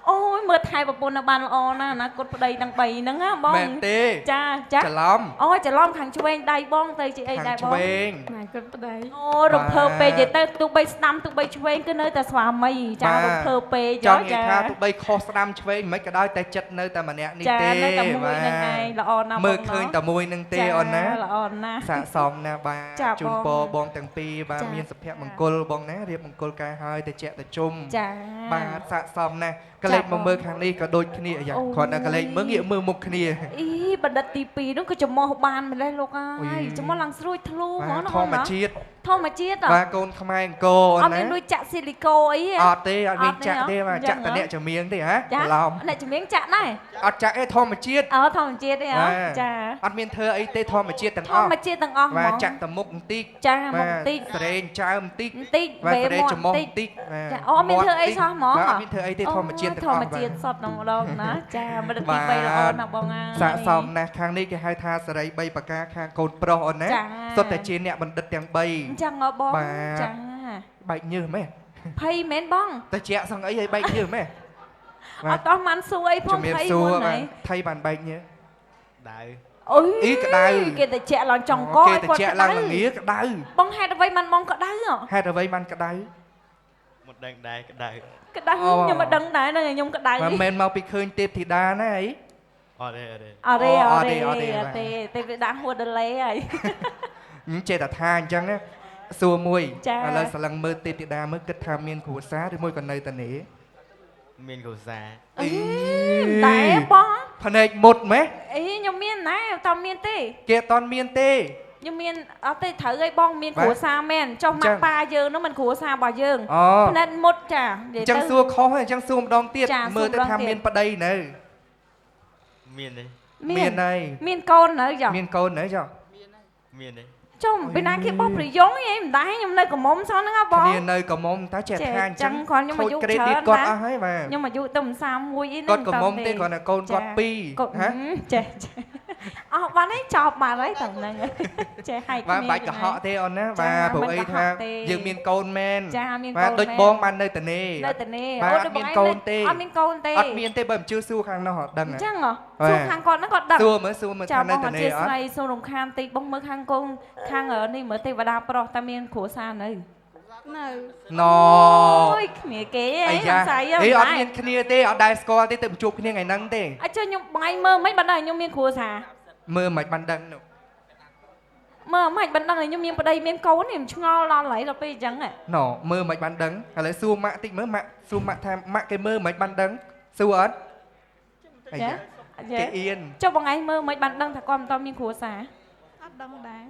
អូយមើលថែប្រពន្ធនៅបានល្អណាស់អនាគតប្តីទាំង3ហ្នឹងណាបង មែនទេ ចាចា ច្រឡំ អូច្រឡំខាងឆ្វេងដៃបងទៅជាអី ខា ដែរ ង បង ឆ្វេង អនាគតប្តី អូរំភើបពេកនិយាយទៅទោះបីស្ដាំទោះបីឆ្វេងគឺនៅតែស្វាមីចារំភើបពេក ចង់និយាយ ចា ថាទោះបីខុសស្ដាំឆ្វេងមិនក៏ដោយតែចិត្តនៅតែម្នាក់នេះ ចា ទេ នៅតែមួយហ្នឹងឯងល្អណាស់ មើល បង ឃើញតែមួយហ្នឹងទេអូនណា ល្អណាស់ ស័កសមណាស់បាទ ចា ជូន បង ពរបងទាំងពីរបាទ ចា មានសុភមង្គលបងណារៀបមង្គលការហើយតែជាក់តែជុំ ចា បាទស័កសមណាស់កលេច ចា មកមើលខាងនេះក៏ដូចគ្នាអាយ៉ា អូ គ្រាន់តែកលេចមើលងាកមើលមុខគ្នា អីបណ្ឌិតទី2នោះក៏ចំមោះបានម្លេះលោកអ អុ ើយ យ ចំមោះឡើងស្រួយធ្លុះហ្ម បា ង ទ ណា ធម្មជាតិ ធម្មជាតិហ៎ បាទកូនខ្មែរអង្គរ អ អូន ត់មាន ណា លុយចាក់ស៊ីលីកូអីហ៎ អត់ទេអត់មាន អត់ទេ ចាក់ទេ ហ៎ បាទ ចឹ ចាក់ ង តែ ហ៎ អ្នកចម្រៀងទេហ៎ ចា ច្រឡំ អ្នកជំនាញចាក់ដែរ អត់ចាក់ទេធម្មជាតិ អូធម្មជាតិទេហ៎ បាទ ចា អត់មានធ្វើអីទេធម្មជាតិទាំង ធ អស់ ម្មជាតិទាំងអស់ហ្ម បាទ ង ចាក់តែមុខបន្តិច ចាមុខ បាទ បន្តិច ស្រែងចើមបន្តិច បន្តិច បាទ វេ ស្រែង មាត់ ច្រមុះ បន្តិច បន្តិចបាទ ចាអូអត់មានធ្វើអីសោះហ្មង បាទអត់មានធ្វើអីទេធម្មជាតិទាំងអស់ ធម្មជាតិសតតែម្ដងណាចាបណ្ឌិតទី បាទ 3ល្អណាស់បងអើយ ស័កសមណាស់ខាងនេះគេហៅថាសេរី3ប្រការខាងកូនប្រុសអូនណា ចា សុទ្ធតែជាអ្នកបណ្ឌិតទាំង អញ្ចឹងហ៎បង បាទ ចា 3បែកញើសមែន ភ័យមែនបង តែជាក់សឹងអីឲ្យបែកញើសមែន អត់តោះមិនសួរអីផង ជំរាប ភ័យ សួរ មុន បា ហើ ទ យ ថៃបានបែកញើស ដៅ អូយ អីក្ដៅ គេតែជាក់ឡើងចង់ក គេ ឲ្យ តែ គាត់ ជាក់ ក្ដៅ ឡើងល្ងាក្ដៅ បងហេតុអ្វីមិនបងក្ដៅហ៎ ហេតុអ្វីបានក្ដៅ មិនដឹងដែរក្ដៅ ក្ដៅ អូ ខ្ញុំមិនដឹងដែរនឹងខ្ញុំក្ដៅ មិនមែនមកពីឃើញទេពធីតាណាអី អត់ទេអត់ទេ អរេ អ អ ត់ទេ រេ អត់ទេ អត់ទេទេវាដាក់ហួរដលេ ហើយ ចេះតែថាអញ្ចឹងណាសួរមួយ ចា ឥឡូវស្លឹងមើលទេពធីតាមើលគិតថាមានគ្រួសារឬមួយក៏នៅតែនេះ មានគ្រួសារ អីតែបង ភ្នែកមុតម៉េះ អីខ្ញុំមានណាតើមានទេ គេអត់តន់មានទេ ខ្ញុំមានអត់ទេត្រូវឲ្យបងមាន បាទ គ្រួសារមែនចុះ អញ្ ម៉ា ចឹ ក់ ង ប៉ាយើងនោះមិនគ្រួសាររបស់យើង អូ ផ្នែកមុតចានិយា អ យ ញ្ចឹង ទៅ សួរខុសហើយអញ្ចឹងសួរម្ដងទៀត ចា មើលទៅ សួរម្ដង ថា ទៀត មានប្តីនៅ មានទេ មានហើយ មានកូននៅចា មានកូននៅចុះ មានទេ ចុះពីណាគេបោះប្រយងអីមិនដែរខ្ញុំនៅកំមុំសោះហ្នឹងហ៎បង គ្នានៅកំមុំតើចេះ ចេះ ថាអញ្ចឹង ចឹងគ្រាន់ខ្ញុំអាយុ ខូច ច្រើន credit គាត់ ណា អស់ហើយបាទ ខ្ញុំអាយុទៅ31អី គាត់កំមុំទេគ្រាន់តែកូនគាត់ពីរ គាត់ ហ៎ ចេះចេះអស់បានហើយចប់បានហើយតែហ្នឹងចេះហែក បាទ គ្នា បាច់កុហកទេអូនណា ចា បាទព្រោះអី បាច់កុហ ថា កទេ យើងមានកូនមែន ចាមានកូន បាទដូច មែន បងបាននៅតែនេះ នៅតែនេះ បាទ អូ អត់មានកូនទេ អត់មានកូនទេ អត់មានទេបើមិនជឿសួរខាងនោះអត់ដឹង អ ហ៎ ញ្ចឹងហ៎ បាទ សួរខាងគាត់ហ្នឹងគាត់ដឹង សួរមើល ចា ថានៅ បង តែ អធិ នេះអ ស្ឋា ត់ នសូមរំខានតិចបងមើលខាងកូនខាងនេះមើលទេវតាប្រុសតែមានគ្រួសារនៅ នៅ ណ អូយគ្នាគេ អា អី យ៉ា ស្អី អីអត់មានគ្នាទេអត់ដែរស្គាល់ទេទៅជួបគ្នាថ្ងៃហ្នឹងទេ អញ្ចឹងខ្ញុំបងឯងមើលមិនបានដែរខ្ញុំមានគ្រួសារ មើលមិនបានដឹងនោះ មើលមិនបានដឹងឲ្យខ្ញុំមានប្តីមានកូននេះខ្ញុំឆ្ងល់ដល់ឡៃដល់ពេលអញ្ចឹងហ៎ ណមើលមិនបានដឹងឥឡូវសួរម៉ាក់តិចមើលម៉ាក់សួរម៉ាក់ថាម៉ាក់គេមើលមិនបានដឹងសួរអត់អាយ៉ាគេអៀន ចុះបងឯងមើលមិនបានដឹងថាគាត់មិនតមានគ្រួសារ អត់ដឹងដែរ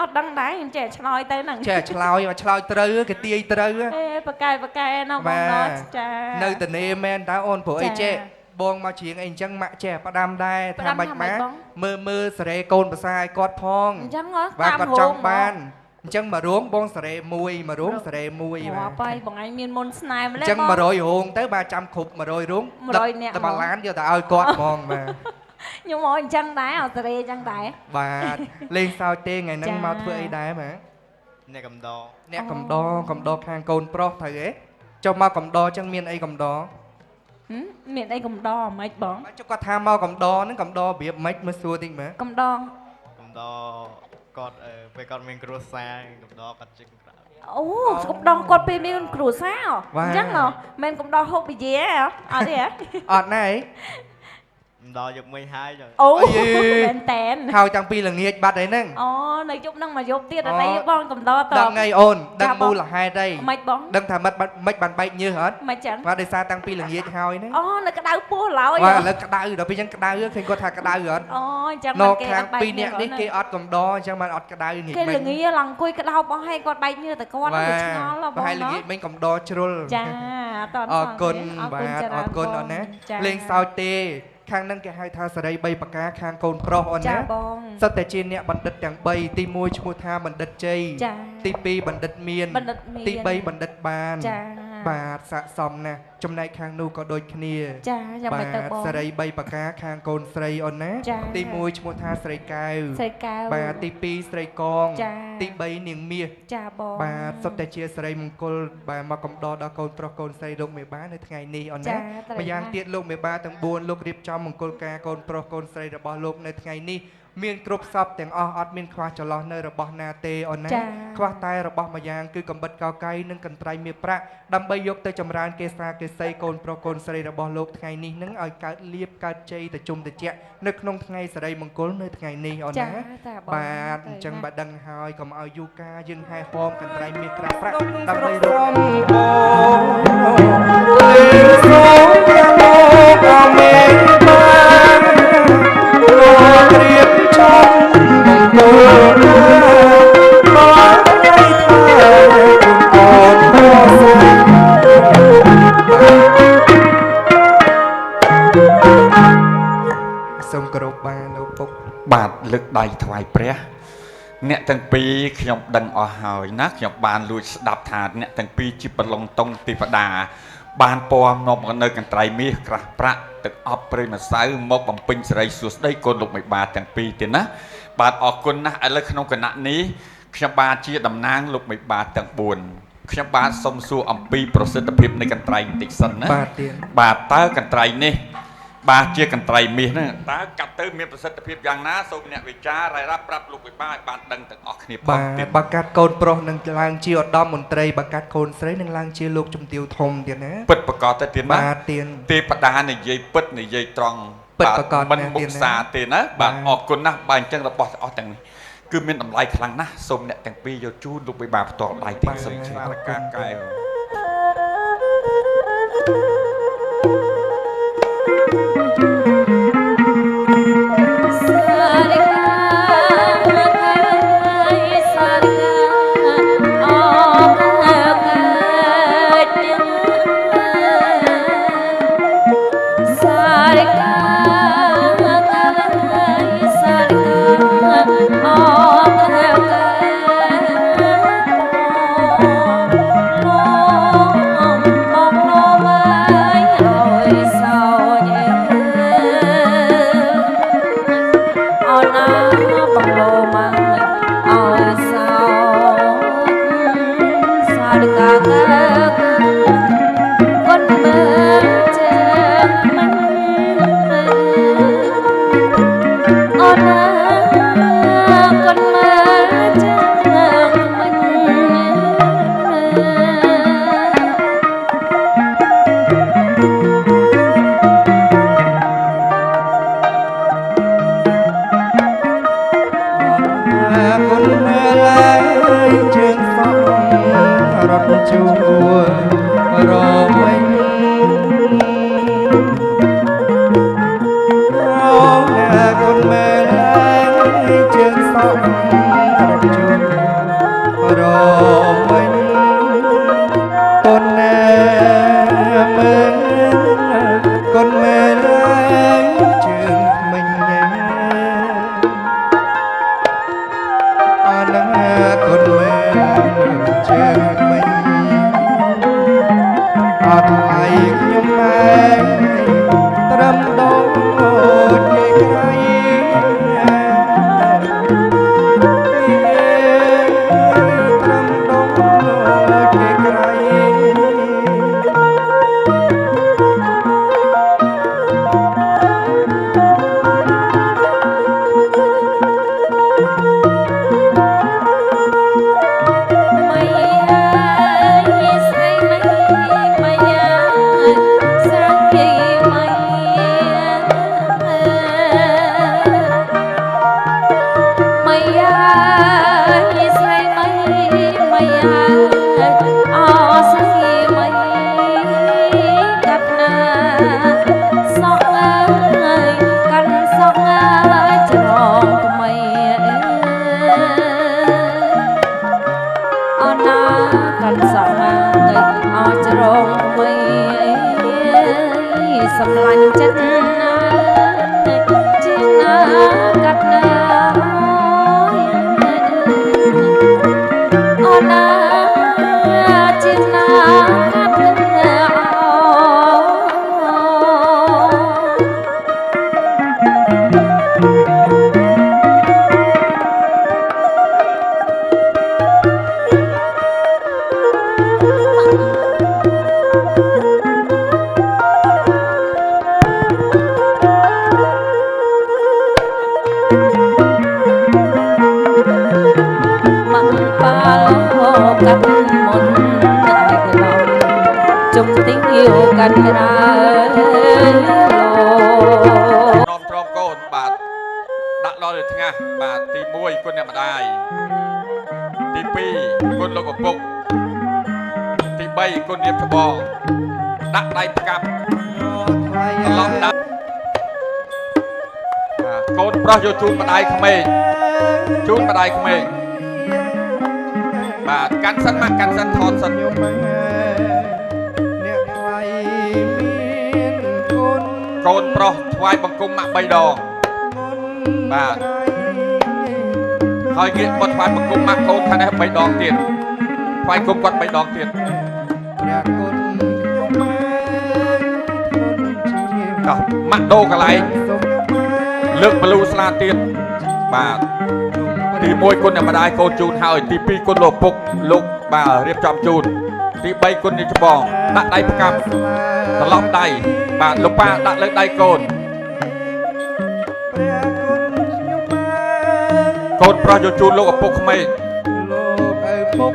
អត់ដឹងដែរខ្ញុំចេះឆ្លើយទៅហ្នឹង ចេះឆ្លើយមកឆ្លើយត្រូវគេទាយត្រូវ អេបកែណាបង បាទ ណោះចា នៅតែនេមែនតើអូនព្រោះអី ចា ចេះបងមកច្រៀងអីអញ្ចឹងម៉ាក់ចេះផ្ដាំដែរ ផ្ដា ថា ំ មិន ថាម៉េ ម៉ា ចបង មើលសេរីកូនប្រសាឲ្យគាត់ផង អញ្ចឹងហ៎ បាទ តាម គាត់ច រោ ង់ ង បានអញ្ចឹងមករួមបងសេរីមួយមករួមសេរីមួយ អូ បាទ បាយបងឯងមានមុនស្នេហ៍ម្ អ លេះ ញ្ចឹង បង 100រោងទៅបាទចាំគ្រប់100រោង 100នាក់ តែមួយឡានយកទៅឲ្យគាត់ហ្មងបាទ ខ្ញុំមកអញ្ចឹងដែរអត់សេរីអញ្ចឹងដែរ បាទលេងសើចទេថ្ងៃហ្នឹង ចា មកធ្វើអីដែរបាទ អ្នកកំដរ អ្នកកំដរខាងកូនប្រុសត្រូវទេ ចុះមកកំដរចឹងមានអីកំដរ មានអីកំដរមិនបង ចុះគាត់ថាមកកំដរហ្នឹងកំដរប្រៀបម៉េចមើលសួរតិចមើល កំដរ កំដរគាត់ពេលគាត់មានគ្រួសារកំដរគាត់ជិះក្រៅ អូកំដរគាត់ពេលមានគ្រួសារអញ្ចឹងហ៎មិនកំដរហូបបជាអត់ទេហ៎ អត់ណែ កំដរយកមិញហើយចឹង អូ អី មែនតែន ហើយតាំងពីល្ងាចបាត់អីហ្នឹង អូនៅយប់ហ្នឹងមកយប់ទៀតអត់អីបងកំដរត ដឹងអីអូន ចា ដឹង បង មូលហេតុអី មិនបង ដឹងថាមិនបានបែកញើសអត់ មិនចឹង បាទដោយសារតាំងពីល្ងាចហើយហ្នឹង អូនៅក្តៅពោះឡើយ បាទឥឡូវក្តៅដល់ពេលចឹងក្តៅឃើញគាត់ថាក្តៅអត់ អូអញ្ចឹង នៅ គេ ខាង អត់បែក ពីរនាក់នេះ ញើស គេអត់កំដរអញ្ចឹងបានអត់ក្តៅងាយ គេ មិ ល្ងាឡើងអង្គុយក្តៅបោះឲ្យគាត់បែកញើសតែគាត់ បា ទៅ ទ ឆ្ងល់ហ៎បង ប្រហែលល្ ណោះ ងាចមិញកំដរជ្រុល ចាតើ អរគុណ អរ បា គុណ ទ ច្រើន អរគុណ បង អូនណា ចា លេងសើចទេខាងហ្នឹងគេហៅថាសេរី3ប្រការខាងកូនប្រុសអូន ចា ណា បង សិតតែជាអ្នកបណ្ឌិតទាំង3ទី1ឈ្មោះថាបណ្ឌិតជ័យ ចា ទី2បណ្ឌិតមាន បណ្ឌិតមាន ទី3បណ្ឌិតបាន ចា បាទស័ក្តិសមណាស់ចំណែកខាងនោះក៏ដូចគ្នា ចាយ៉ាងម៉េចទៅបង សេរី3ប្រការខាងកូនស្រីអូនណា ចា ទី1ឈ្មោះថាស្រីកែវ ស្រីកែវ បាទទី2ស្រីកង ចា ទី3នាងមាស ចាបង បាទសុទ្ធតែជាសិរីមង្គលបាទមកកំដរដល់កូនប្រុសកូនស្រីលោកមេបានៅថ្ងៃនេះអូន ចា ណា ត្រូវ ម្យ៉ាង ណាស់ ទៀតលោកមេបាទាំង4លោករៀបចំមង្គលការកូនប្រុសកូនស្រីរបស់លោកនៅថ្ងៃនេះមានគ្រប់សពទាំងអស់អត់មានខ្វះចន្លោះនៅរបស់ណាទេអូនណា ចា ខ្វះតែរបស់ម្យ៉ាងគឺកំបិតកោកៃនិងកន្ត្រៃមាសប្រាក់ដើម្បីយកទៅចម្រើនកេសាកេសីកូនប្រុសកូនស្រីរបស់លោកថ្ងៃនេះនឹងឲ្យកើតលៀបកើតជ័យទៅជុំតិចនៅក្នុងថ្ងៃសិរីមង្គលនៅថ្ងៃនេះអូន ចា ណា តាបង បាទអញ្ចឹង ទៅណា បាទដឹងហើយកុំឲ្យយូរកាយើងហែហោមកន្ត្រៃមាសក្រាស់ប្រាក់ដើម្បីរំលេងស្រោមទាំងមកអមេបានលោកត្រៀមចំមង្គលមកថ្ងៃថាគុណកូនមកសូមគោរពបានលោកពុក បាទលើកដៃថ្វាយព្រះអ្នកទាំងពីរខ្ញុំដឹងអស់ហើយណាខ្ញុំបានលួចស្ដាប់ថាអ្នកទាំងពីរជាប្រឡងតុងទេវតាបានពំនាំមកនៅកន្ត្រៃមាសក្រាស់ប្រាក់ទឹកអប់ព្រៃម្សៅមកបំពេញសេរីសួស្ដីកូនលោកមេបាទាំងពីរទៀតណាបាទអរគុណណាស់ឥឡូវក្នុងគណៈនេះខ្ញុំបាទជាតំណាងលោកមេបាទាំង4ខ្ញុំបាទសូមសួរអំពីប្រសិទ្ធភាពនៃកន្ត្រៃបន្តិចសិនណា បាទទៀត បាទតើកន្ត្រៃនេះបាទជាកន្ត្រៃមាសហ្នឹងតើកាត់ទៅមានប្រសិទ្ធភាពយ៉ាងណាសូមអ្នកវិចាររ៉ៃរ៉ាប់ប្រាប់លោកវិបាឲ្យបានដឹងទាំងអស់គ្នាផង បាទ ទៀត បើកាត់កូនប្រុសនឹងឡើងជាឧត្តមមន្ត្រីបើកាត់កូនស្រីនឹងឡើងជាលោកជំទាវធំទៀតណា ពិតប្រកបទៅទៀតណា បាទទៀត ទេវតានិយាយពិតនិយាយត្រង់ ពិតប្រាកដ មិន ណាស់ មុ ទៀត ខ ណា សាទេណាបាទ បាទ អរគុណណាស់បាទអញ្ចឹងរបស់ទាំងអស់ទាំងនេះគឺមានតម្លៃខ្លាំងណាស់សូមអ្នកទាំងពីរយកជូនលោកវិបាផ្ទាល់ដៃទៀតសូមជឿប្រការកែវ សារិកាសារិកាអរសារិកាសារិកាអរ កាន់ក្រើលោ នំត្រមកូនបាទដាក់ដល់ថ្ងៃបាទទី1គុណអ្នកម្ដាយទី2គុណលោកឪពុកទី3គុណរៀបច្បងដាក់ដៃផ្កាប់ត្រឡប់ដាក់បាទកូនប្រុសយកជូនម្ដាយក្មេងជូនម្ដាយក្មេងបាទកាន់សិនមកកាន់សិនថតសិន អ្នកថ្លៃមានគុណ កូនប្រុសថ្វាយបង្គំម៉ាក់3ដងបាទហើយងាកមកថ្វាយបង្គំម៉ាក់កូនខាងនេះ3ដងទៀតថ្វាយគុំគាត់3ដងទៀត ព្រះគុណខ្ញុំម៉ែគុណជា ចុះម៉ាក់ដូរកន្លែង សូមម៉ែ លើកបលូស្លាទៀតបាទទី1គុណអ្នកម្ដាយកូនជូនហើយទី2គុណលោកពុកលោកបាទរៀបចំជូនទី3គុណនេះច្បងដាក់ដៃផ្កាប់ត្រឡប់ដៃបាទលោកប៉ាដាក់លើដៃកូន ព្រះគុណខ្ញុំម៉ែ កូនប្រុសយកជូនលោកឪពុកក្មេង លោកឪពុក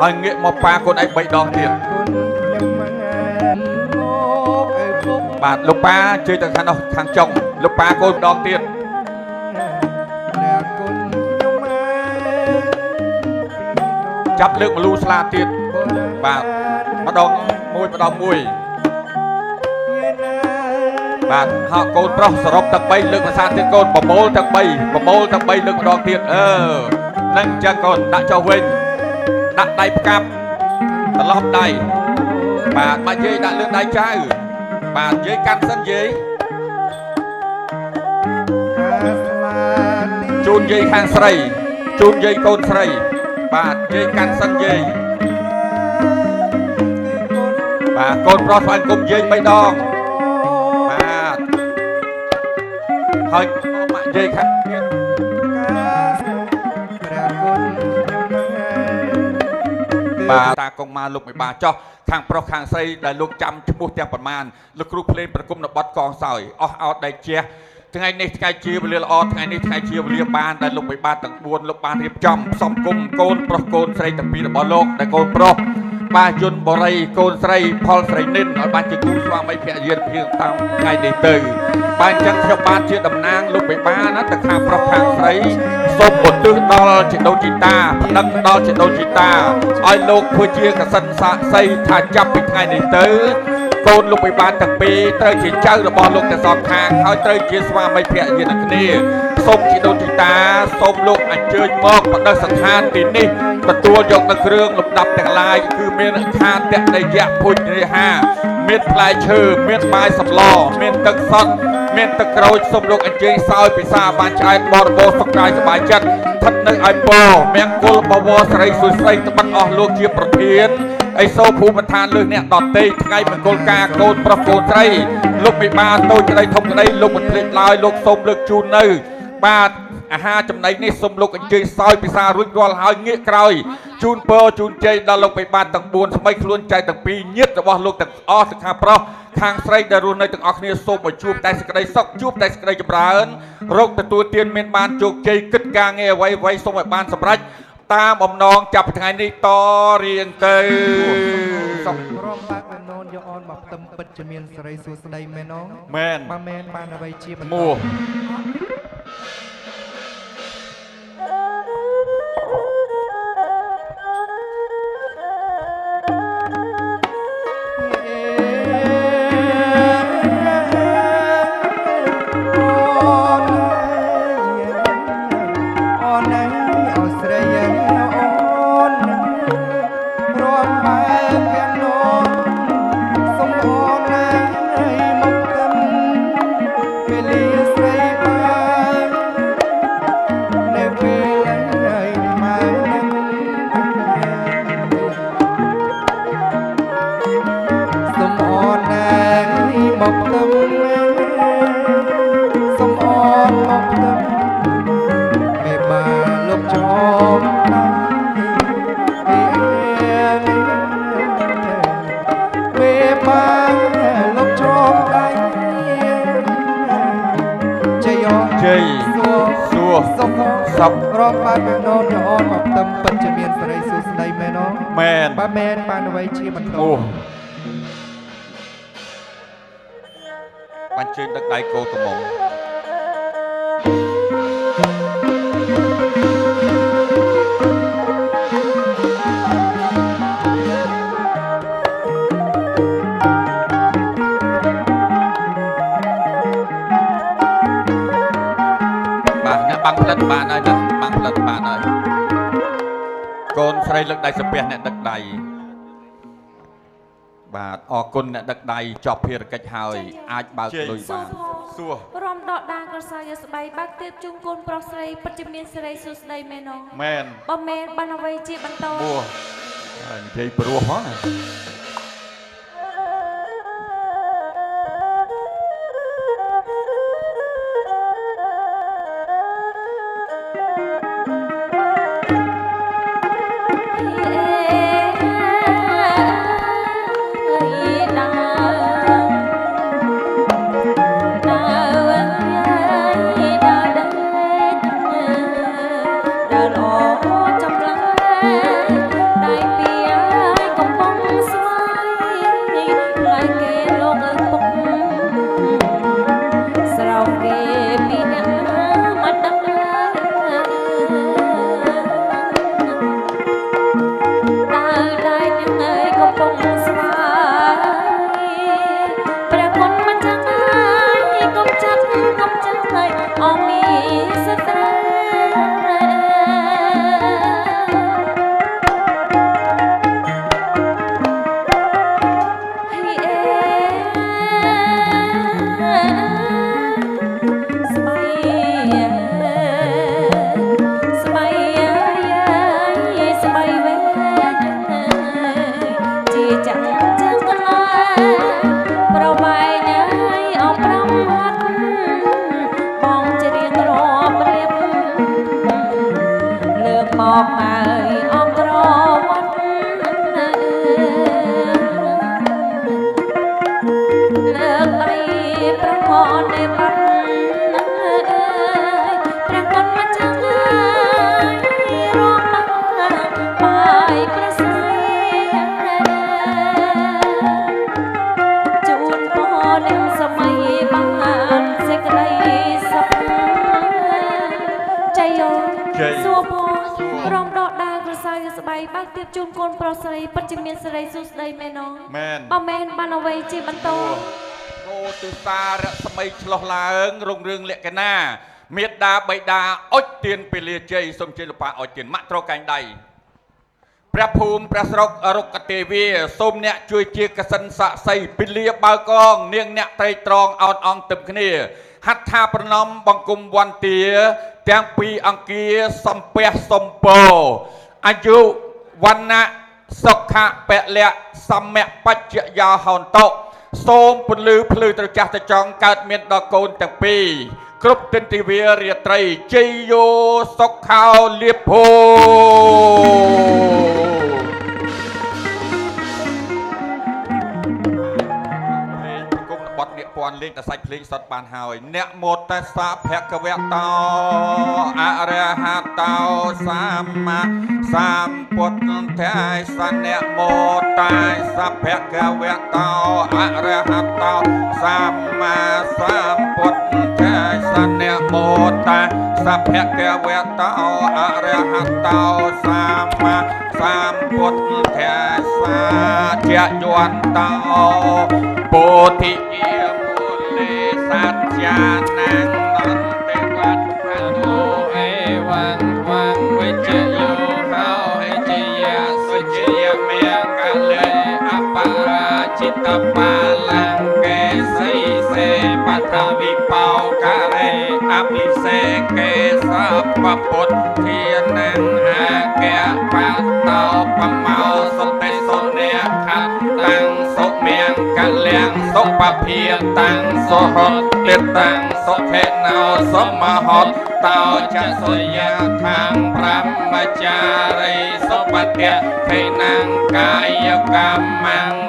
ហើយងាកមកប៉ាកូនឯង3ដងទៀត គុណខ្ញុំម៉ែលោកឪពុក បាទលោកប៉ាជួយទៅខាងនោះខាងចុងលោកប៉ាកូនម្ដងទៀត ព្រះគុណខ្ញុំម៉ែ ចាប់លើកបលូស្លាទៀតបាទម្ដងមួយម្ដងមួយបាទហៅកូនប្រុសសរុបទាំង3លើកភាសាទៀតកូនប្រមូលទាំង3លើកម្ដងទៀតនឹងអញ្ចឹងកូនដាក់ចុះវិញដាក់ដៃផ្កាប់ត្រឡប់ដៃបាទមកយាយដាក់លើដៃចៅបាទយាយកាន់សិនយាយ ការស្លាទី ជូនយាយខាងស្រីជូនយាយកូនស្រីបាទយាយកាន់សិនយាយបាទកូនប្រុសស្វែងគុំយាយ3ដងបាទហើយម៉ាក់យាយខាងទៀត ព្រះគុណខ្ញុំម៉ែ បាទតាកងមកលោកមិនបាទចោះខាងប្រុសខាងស្រីដែលលោកចាំឈ្មោះទាំងប្រមាណលោកគ្រូភ្លេងប្រគំនៅបត់កងសោយអស់អោតដៃជះថ្ងៃនេះថ្ងៃជាវេលាល្អថ្ងៃនេះថ្ងៃជាវេលាបានដែលលោកមិនបាទទាំង4លោកបានរៀបចំផ្សំគុំកូនប្រុសកូនស្រីទាំងពីររបស់លោកដែលកូនប្រុសបាទយុនបរិយកូនស្រីផលស្រីនិនឲ្យបានជាគូស្វាមីភរិយាភាពតាមថ្ងៃនេះទៅបាទអញ្ចឹងខ្ញុំបានជាតំណាងលោកមិនបានណាទៅខាងប្រុសខាងស្រីសូមឧទ្ទិសដល់ជីដូនជីតាប្តឹងដល់ជីដូនជីតាឲ្យលោកធ្វើជាកសិនសាក្សីថាចាប់ពីថ្ងៃនេះទៅកូនលោកមិនបានទាំងពីរត្រូវជាចៅរបស់លោកទាំងសងខាងហើយត្រូវជាស្វាមីភរិយានឹងគ្នាសូមជីដូនជីតាសូមលោកអញ្ជើញមកបដិស្ថានទីនេះទទួលយកនៅគ្រឿងលំដាប់ទាំងឡាយគឺមានខានតេយៈភុញរិហាមានផ្លែឈើមានបាយសម្លមានទឹកសុទ្ធមានទឹកក្រូចសូមលោកអញ្ជើញសោយពិសាបានឆ្អែតបរិបូរសុខកាយសប្បាយចិត្តស្ថិតនៅឯពរមង្គលបវរស្រីសុស្រីត្បិតអស់លោកជាប្រធានអីសូភូមិឋានលើអ្នកដតេថ្ងៃមង្គលការកូនប្រុសកូនស្រីលោកមិនបានតូចក្តីធំក្តីលោកមិនភ្លេចឡើយលោកសូមលើកជូននៅបាទអាហារចំណីនេះសូមលោកអញ្ជើញសោយពិសារួចរាល់ហើយងាកក្រោយជូនពរជូនជ័យដល់លោកបិបានទាំង4ស្មីខ្លួនចៃទាំងពីរញាតិរបស់លោកទាំងអស់ទាំងខាងប្រុសខាងស្រីដែលរស់នៅទាំងអស់គ្នាសូមឲ្យជួបតែសេចក្តីសុខជួបតែសេចក្តីចម្រើនរកទទួលទានមានបានជោគជ័យគិតការងារអ្វីៗសូមឲ្យបានសម្រេចតាមបំណងចាប់ថ្ងៃនេះតរៀងទៅ សុំរំបើកបាននូនយកអនមកផ្ទឹមពិតជាមានសេរីសួស្តីមែនអូន មែន បើមែនបានអ្វីជាបន្ត មួ សុខ សុខ រំបានមែនណូនញអូនមកផ្ទឹមពិតជាមានសេរីសួស្ដីមែនណូ មែន បើមែនបានអ្វីជាបន្ត អូបាញ់ជើញទឹកដៃគោកំងបាទអ្នកបាំងផ្លិតបានហើយណាបាំងផ្លិតបានហើយកូនស្រីលើកដៃសំពះអ្នកដឹកដៃបាទអរគុណអ្នកដឹកដៃចប់ភារកិច្ចហើយអាចបើកលុយបានសួរ រំដកដាងក្រសោយស្បៃបើកទៀបជូនកូនប្រុសស្រីពិតជាមានសេរីសួស្ដីមែនណង មែន បើមែនបានអ្វីជាបន្ត អូនិយាយព្រោះហ៎ បើកទៀបជូនកូនប្រុសស្រីពិតជាមានសេរីសួស្ដីមែនណង មែន បើមែនបានអ្វីជាបន្ត អូទិសារស្មីឆ្លោះឡើងរុងរឿងលក្ខណៈមេត្តាបិតាអុចទៀនពលិជ័យសូមជិលបាអុចទៀនម៉ាក់ត្រកែងដៃព្រះភូមិព្រះស្រុករុក្ខទេវាសូមអ្នកជួយជាកសិនស័ក្តិសិទ្ធិពលិបើកងនាងអ្នកត្រេកត្រងអោនអង្គទឹមគ្នាហដ្ឋាប្រណមបង្គំវន្តាទាំងពីរអង្គាសំពះសំពោអាយុវណ្ណៈសុខៈពលៈសមៈបច្ចយាហន្តុសូមពលឺភ្លឺត្រចះត្រចង់កើតមានដល់កូនទាំងពីរគ្រប់ទិន្ទិវារាត្រីជ័យយោសុខោលៀបភោបទនេះពាន់លេងតែសាច់ភ្លេងសតបានហើយអ្នកមោតសាភគវតោអរហតោសម្មាសម្ពុទ្ធេសអ្នកមោតសាភគវតោអរហតោសម្មាសម្ពុទ្ធេសអ្នកមោតសាភគវតោអរហតោសម្មាសម្ពុទ្ធេសាជយន្តោពោធិសច្ចានាងនន្តិវត្តអនុអេវង្វង្វិជ្ជយោហោហិជយសុជយមេកលេអបរាចិតបាលង្កេសីសេបតវិបោករេអភិសេកេសពពុទ្ធធានាងអាកៈបតោបមោសុតិសុនេខតាំងសុមៀងកលៀងសុបភិតាំងសុហតតិតាំងសុខេណោសមហតតោចសុយាខាងប្រមចារីសុបតិថេណាងកាយកម្ម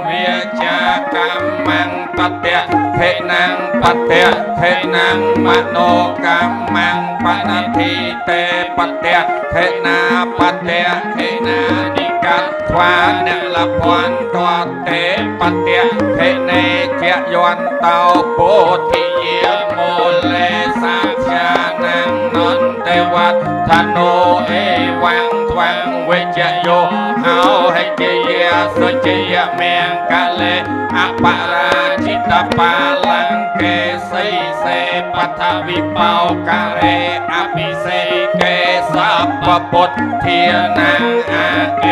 វិជាកម្មតតៈថេណាងប ปะเตะเทนังมโนกัมมังปนัตถิเตปะเตะเทนาปะเตะเทนานิกัตถวาเนลพวันตัวเตปะเตะเทเนเจยวนเตาโพธิเยโมเลสัจจานังนนเตวัตธโนเอวังทวังเวจโยเฮาให้เจเยสุเจยเมงกะเลอปาราจิตปาลังเกสีเสปัทวิเปากะเรอภิเสเกสัพพปุตเทียนังอาเก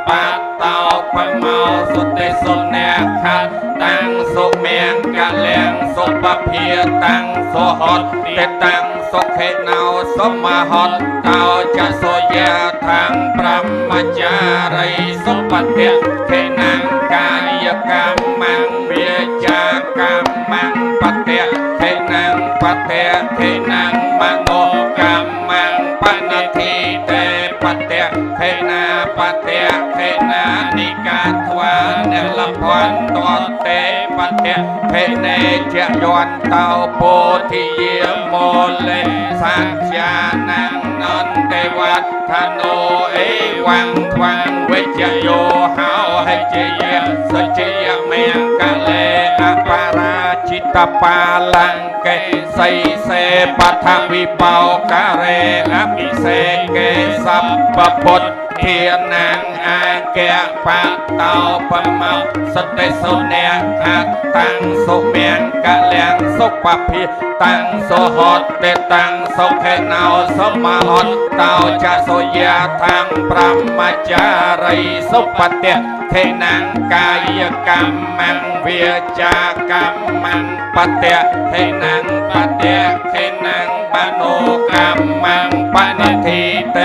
ปัตเตาปะเมาสุเตสุเนขัดตังสุเมียงกะเลียงสุปเพียตังสุหดเตตังสุเขนาวสมหดเตาจะโสยะทางปรมจารีสุปเตเทนังกายกรรมังเวียจากรรมังปเตเทนังปเตเทนังมโนกรรมังปณิทิเตปเตเทนาปเตเทนานิกาทวาเนลพวันตัวเตปเตเทเนเจยวนเตาโพธิเยโมเลสัจจานังนนเตวัตธโนเอวังทวังเวจโยเฮาให้เจเยสเจยเมงกะเลอปาราจิตปาลังเกสีเสปัทวิเปากะเรอภิเสเกสัพพปุตเทียนังอาเกะปัตเตาปะเมาสเตสุเนขัดตังสุเมียงกะเลียงสุปภิตังสุหดเตตังสุเขนาวสมหดเตาจะโสยะทางปรมจารีสุปเตเทนังกายกรรมังเวียจากรรมังปเตเทนังปเตเทนังมโนกรรมังปณิทิเต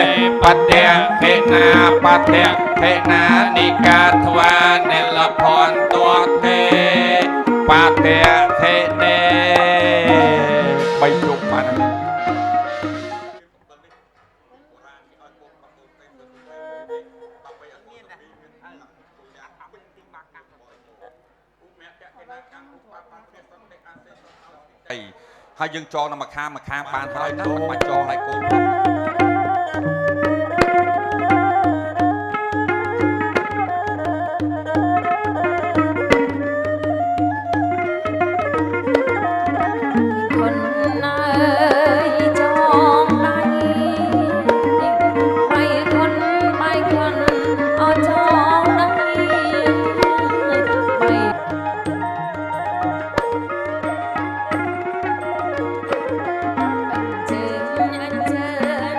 ปเตเทนาปเตเทนานิกาทวาเนลพรตัวเตปเตเทเนใบจุกมานะហើយយើងចងនៅម្ខាងបានហើយណាបាច់ចងឲ្យគោคนเนยจองใดไปคนเอาจองใดไป เจอ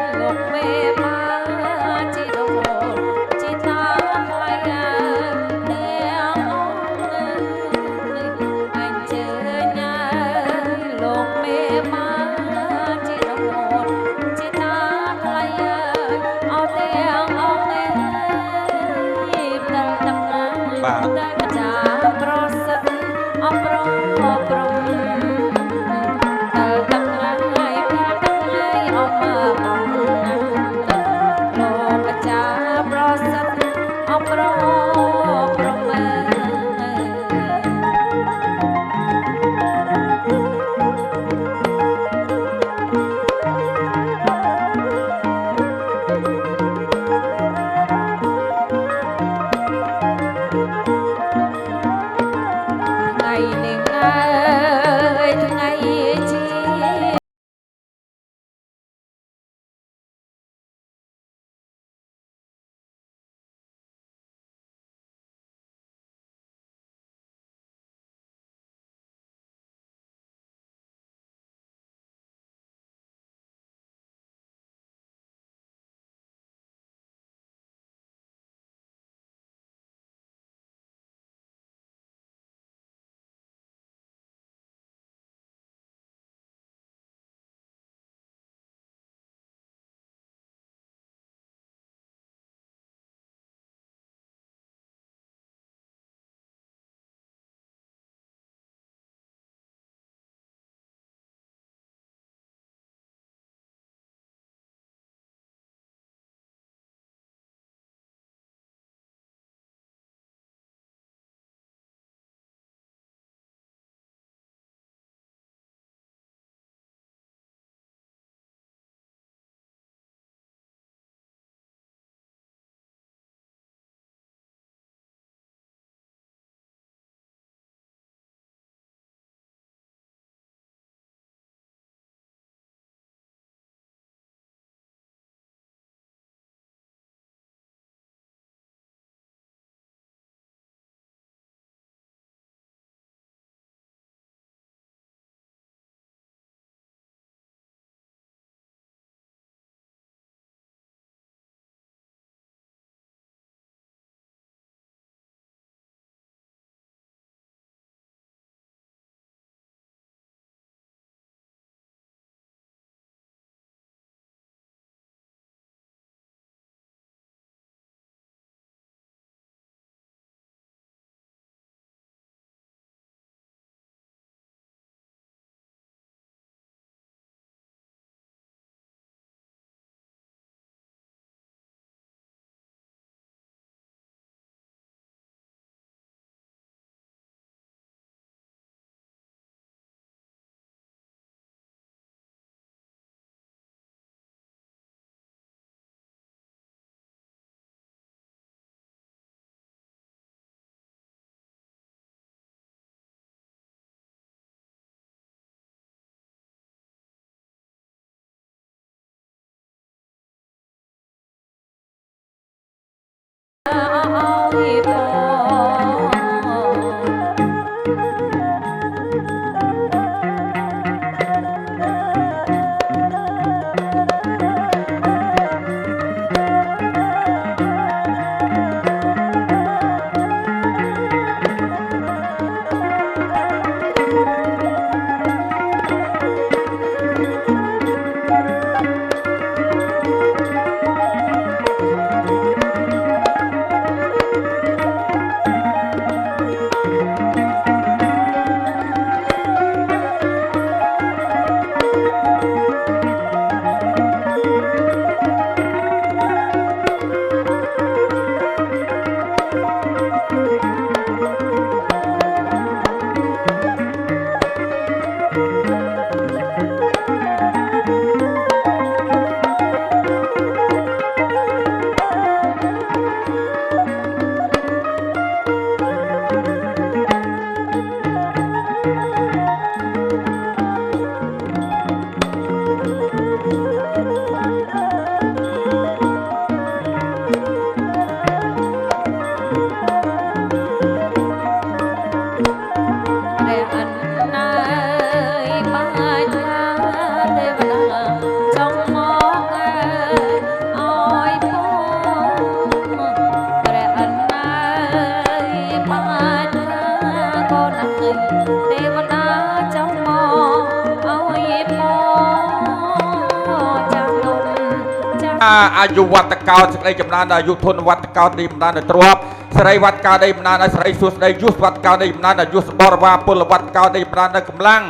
อายุวัตกาลសេចក្តីចម្រើនដល់អាយុធនវត្តកោដីបណ្ដានដល់ទ្រព្យសេរីវត្តកោដីបណ្ដានដល់សេរីសួស្តីយុសវត្តកោដីបណ្ដានដល់យុសបរវាពលវត្តកោដីបណ្ដានដល់កម្លាំង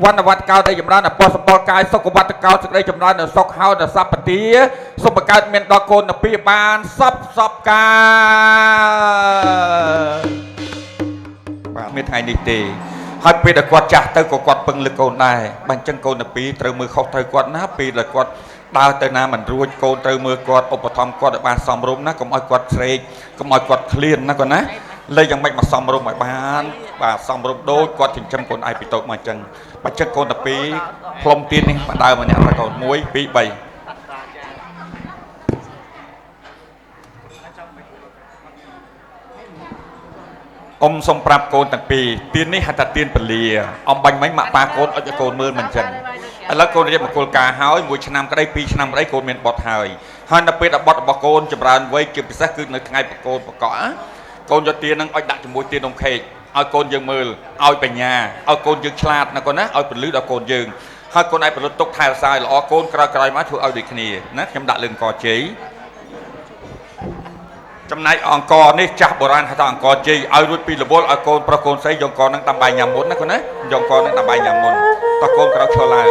វណ្ណវត្តកោដីចម្រើនដល់ពោសពលកាយសុខវត្តកោសេចក្តីចម្រើនដល់សុខហៅដល់សព្ទាសុបកើតមានដល់កូនពីបានសពកាបាទមានថ្ងៃនេះទេហើយពេលដែលគាត់ចាស់ទៅក៏គាត់ពឹងលើកូនដែរបើអញ្ចឹងកូនពីត្រូវមើលខុសត្រូវគាត់ណាពេលដែលគាត់ដើរទៅណាមិនរួចកូនត្រូវមើលគាត់ឧបត្ថម្ភគាត់ឲ្យបានសមរម្យណាកុំឲ្យគាត់ស្រេកកុំឲ្យគាត់ឃ្លានណាគាត់ណាលេខយ៉ាងម៉េចមកសមរម្យឲ្យបានបាទសមរម្យដូចគាត់ចិញ្ចឹមកូនឯងពីតូចមកអញ្ចឹងបើចឹងកូនតែពីរផ្លុំទៀននេះមកដើរម្នាក់កូន1 2 3អ៊ំសុំប្រាប់កូនទាំងពីរទៀននេះហៅថាទៀនពលាអំបាញ់មិញម៉ាក់ប៉ាកូនអត់ឲ្យកូនមើលមិនចឹងឥឡូវកូនរៀបមង្គលការហើយ1ឆ្នាំក្តី2ឆ្នាំក្តីកូនមានបត់ហើយនៅពេលដែលបត់របស់កូនចម្រើនវ័យជាពិសេសគឺនៅថ្ងៃប្រកូនប្រកបកូនយកទៀននឹងឲ្យដាក់ជាមួយទៀននំខេកឲ្យកូនយើងមើលឲ្យបញ្ញាឲ្យកូនយើងឆ្លាតណាកូនណាឲ្យពលឺដល់កូនយើងហើយកូនឯងពលឺទុកថែរក្សាឲ្យល្អកូនក្រោយមកធ្វើឲ្យដូចគ្នាណាខ្ញុំដាក់លឿងកជ័យចំណែកអង្គនេះចាស់បុរាណហៅថាអង្គជ័យឲ្យរួចពីរវល់ឲ្យកូនប្រុសកូនស្រីយកអង្គនឹងដាំបាយញ៉ាំមុនណាកូនណាយកអង្គនឹងដាំបាយញ៉ាំមុនតោះកូនក្រោយឈរឡើង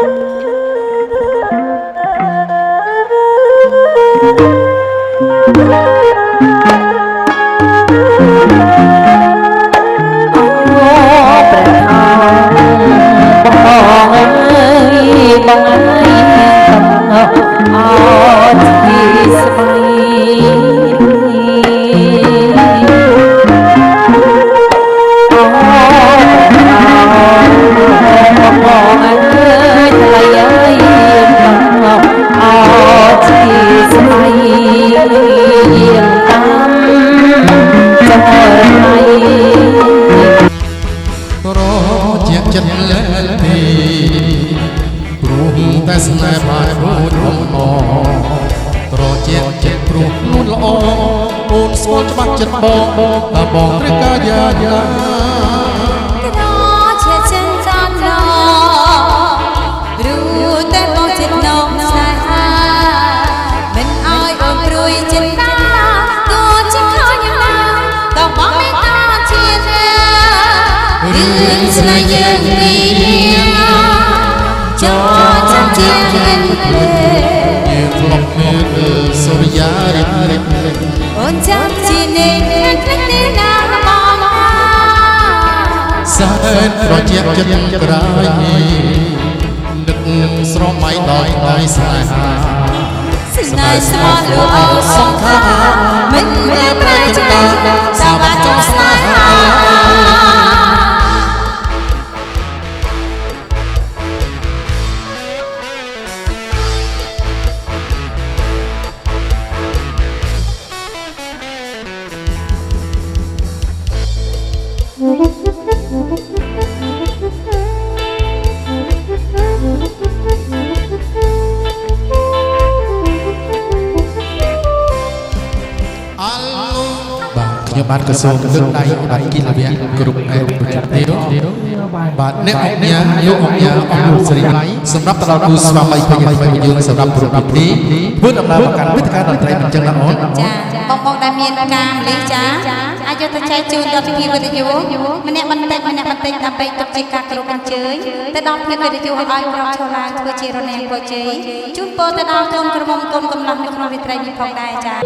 បងព្រះកាយាយាក្រជាចិនចាំឡรู้តែបងចិត្តនំស្នេហាមិនឲ្យអូនព្រួយចិត្តណាទោះជាខ្លាចយ៉ាងណាតើបងមេត្តាជាតិរឿងស្នេហ៍យើងពីចូលចាំជាមិនព្រេយើងធ្លាប់មានសុរិយារិទ្ធអូនចាំជានេះណាសែនត្រជាក់ចិត្តក្រៃនឹកស្រមៃដល់ថ្ងៃស្នេហាស្នេហ៍ស្មោះលោកសង្ខាមិនមានប្រែចិត្តសាបាចុះស្នេហា បាទក្រសួងលើកដៃបាទគិលវៈគ្រប់ឯកប្រចាំទីបាទអ្នកអង្គញាយកអង្គញាអង្គស្រីសម្រាប់ទៅដល់គូស្វាមីភរិយាថ្មីយើងសម្រាប់ប្រពៃពិធីធ្វើដំណើរមកកាន់វេទិកាតន្ត្រីអញ្ចឹងណាអូនចាបងដែលមានការម្លេះចាអាចយកទៅចែកជូនដល់ពីវិទ្យុម្នាក់បន្តិចម្នាក់បន្តិចដើម្បីទុកជាការគោរពអញ្ជើញទៅដល់ពីវិទ្យុឲ្យក្រោកឈរឡើងធ្វើជារនាំងពរជ័យជូនពរទៅដល់កូនក្រមុំកូនកំឡោះនៅក្នុងរាត្រីនេះផងដែរចា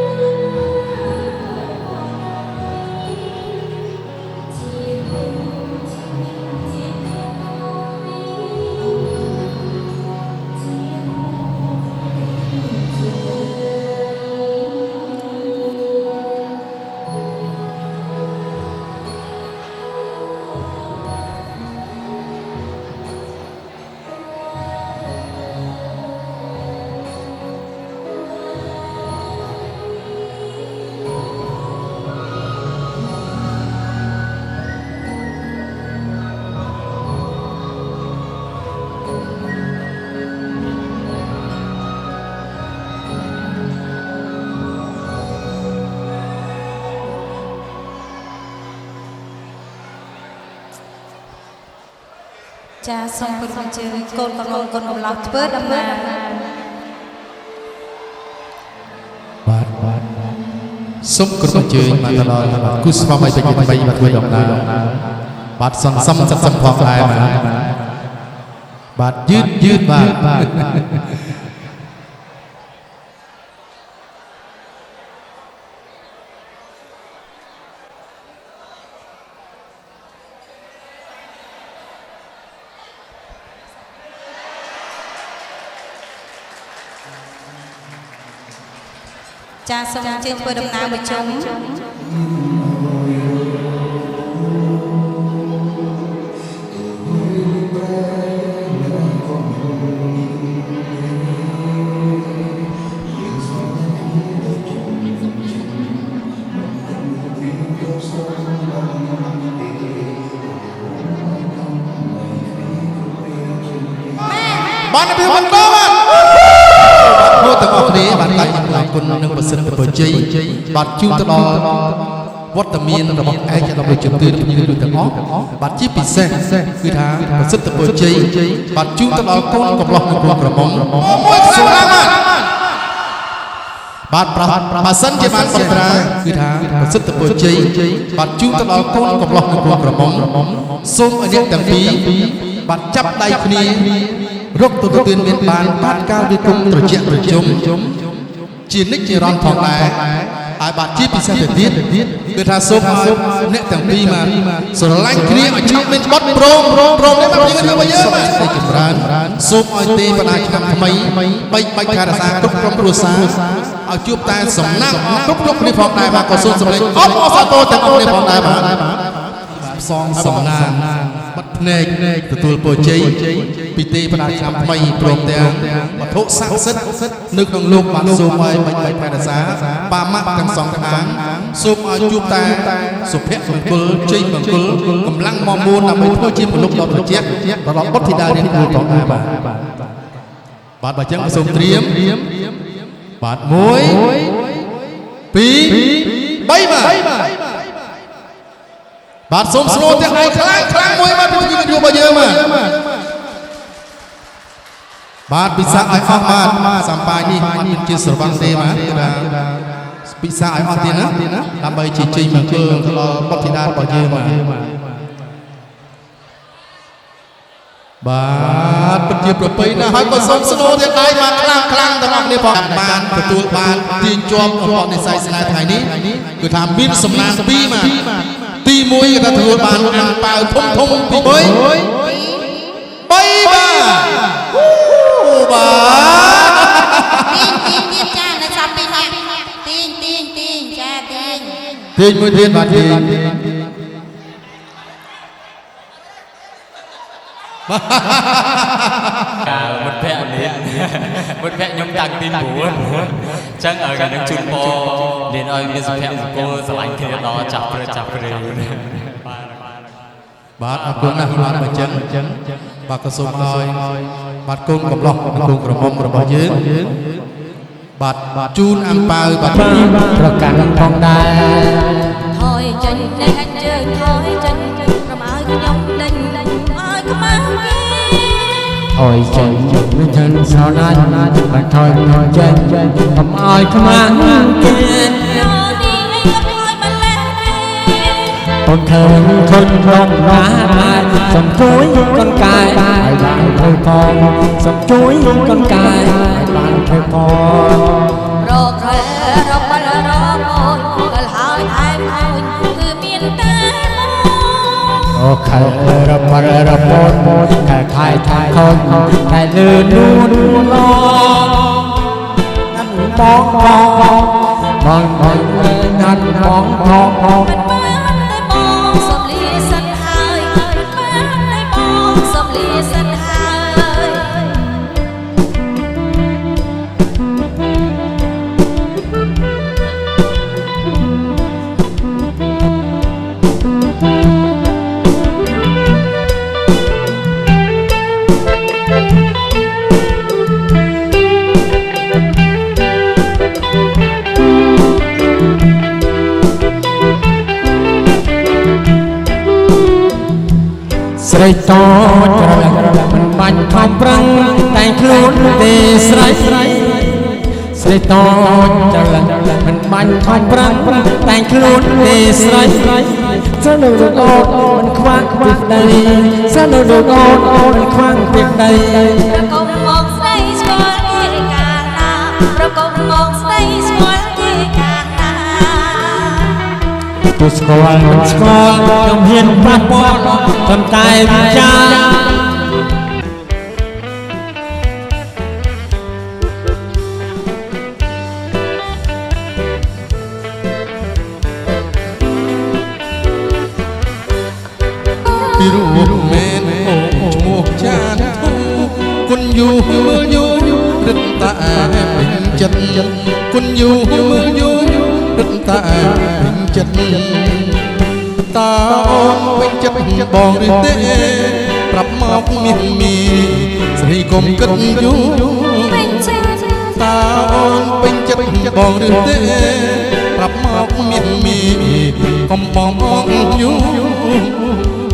ចាសូមគោរពអញ្ជើញកូនកំឡុងកូនកំឡោះធ្វើដំណើរបាទសូមគោរពអញ្ជើញមកដល់គូស្វាមីភរិយាថ្មីមកធ្វើដំណើរបាទសន្សំផងដែរបាទយឺតបាទចាសូមអញ្ជើញធ្វើដំណើរមួយជុំបានពីបន្តបាទមកទាំងអស់គ្នាបានដៃអរគុណនឹងប្រសិទ្ធពរជ័យបាទជូនទៅដល់វត្តមានរបស់ឯកឧត្តមជំទាវភ្ញៀវទាំងអស់បាទជាពិសេសគឺថាប្រសិទ្ធពរជ័យបាទជូនទៅដល់កូនកំឡោះនិងកូនក្រមុំសូមបាទបើសិនជាបានបត្រាគឺថាប្រសិទ្ធពរជ័យបាទជូនទៅដល់កូនកំឡោះនិងកូនក្រមុំសូមឲ្យអ្នកទាំងពីរបាទចាប់ដៃគ្នារកទទួលទានមានបានបាទកាលវាគុំត្រជាក់ត្រជុំជានិច្ចជារន្តផងដែរហើយបាទជាពិសេសទៅទៀតគឺថាសូមឲ្យអ្នកទាំងពីរមកស្រឡាញ់គ្នាឲ្យឆាប់មានបត់ព្រមនេះមកយើងទៅយើងបាទចម្រើនសូមឲ្យទេបដាឆ្នាំថ្មីបីបាច់ការរក្សាគ្រប់ក្រុមគ្រួសារឲ្យជួបតែសំណាងគ្រប់គ្នាផងដែរបាទក៏សូមសម្លេងអបអរសាទរទាំងអស់គ្នាផងដែរបាទផ្សងសំណាងបាត់ភ្នែកទទួលពរជ័យពីទេបដាឆ្នាំថ្មីព្រមទាំងវត្ថុស័ក្តិសិទ្ធិនៅក្នុងលោកបាទសូមឲ្យបាច់ផែនសាបាម៉ាក់ទាំងសងខាងសូមឲ្យជួបតែសុភមង្គលជ័យមង្គលកម្លាំងមមួនដើម្បីធ្វើជាពលុកដ៏ត្រជាក់ដល់បុត្រធីតារៀនគួរផងដែរបាទបើអញ្ចឹងសូមត្រៀមបាទ1 2 3បាទសូមស្នូទាំងឯងខ្លាំងមួយបាទពីវិទ្យុរបស់យើងបាទពិសាឲ្យអស់បាទសម្បាយនេះអត់មានជាស្រវឹងទេបាទពិសាឲ្យអស់ទៀតណាដើម្បីជាជ័យមង្គលទៅដល់បុត្រធីតារបស់យើងបាទពិតជាប្រពៃណាស់ហើយក៏សូមស្នូទាំងឯងមកខ្លាំងទាំងអស់គ្នាផងបានទទួលបានទាញជាប់អំពត់និស័យស្នេហ៍ថ្ងៃនេះគឺថាមានសំណាង2បាទទី1គេថាទទួលបានអាំប៉ាវធំទី1 3បាទទាញចានៅសាប់ពីនេះទាញចាទាញមួយទៀតបាទទាញកាលមិត្តភក្តិនេះមិត្តភក្តិខ្ញុំតាំងទី9អញ្ចឹងឲ្យនឹងជូនពររៀនឲ្យមានសុភមង្គលស្រឡាញ់គ្នាដល់ចាប់ព្រឹកចាប់ព្រឹកបាទអរគុណណាស់បាទអញ្ចឹងបាទក៏សូមឲ្យបាទកូនកំឡោះនិងកូនក្រមុំរបស់យើងបាទជូនអាំប៉ាវបាទប្រកាន់ផងដែរហើយ ចេញតែអញ្ជើញថយចេញប្រមាឲ្យខ្ញុំដេញឲ្យខ្មាស់គេថយចេញមិនធន់ស្រឡាញ់មិនថយចេញកុំឲ្យខ្មាស់គេបងឃើញคนក្នុងណាសំជួយកូនកាយឲ្យបានធ្វើកងសំជួយកូនកាយឲ្យបានធ្វើកងរកខែរកបលរកអូនក៏ហើយថែមអូនគឺមានតែអូខែរកបលរកអូនខែខែខែខូនខែលឺនួនឡណាត់បងណាត់បងមិនបានតែបងសំលីសិនហើយមិនបានតែបងសំលីសិនហើយស្រីតូចច្រឡឹកមិនបាញ់ខំប្រឹងតែងខ្លួនទេស្រីស្រីតូចច្រឡឹកមិនបាញ់ខំប្រឹងតែងខ្លួនទេស្រីសិននៅលោកអូនមិនខ្វាក់ពីដីសិននៅលោកអូនមិនខ្វាក់ពីដីប្រកុំមកស្ដីស្គាល់គេកាលណាប្រកុំមកស្ដីស្គាល់គេកាលណាទោះស្គាល់មិនស្គាល់ខ្ញុំហ៊ានប្រាប់បងប៉ុន្តែវិចារពីរូបមែនឈ្មោះចានធូគុណយូមើលយូរឹតតាពេញចិត្តគុណយូមើលយូរឹតតាពេញចិត្តតើអូនពេញចិត្តបងឬទេប្រាប់មកមានស្រីកុំគិតយូពេញចិត្តតើអូនពេញចិត្តបងឬទេប្រាប់មកមានកុំបងយូ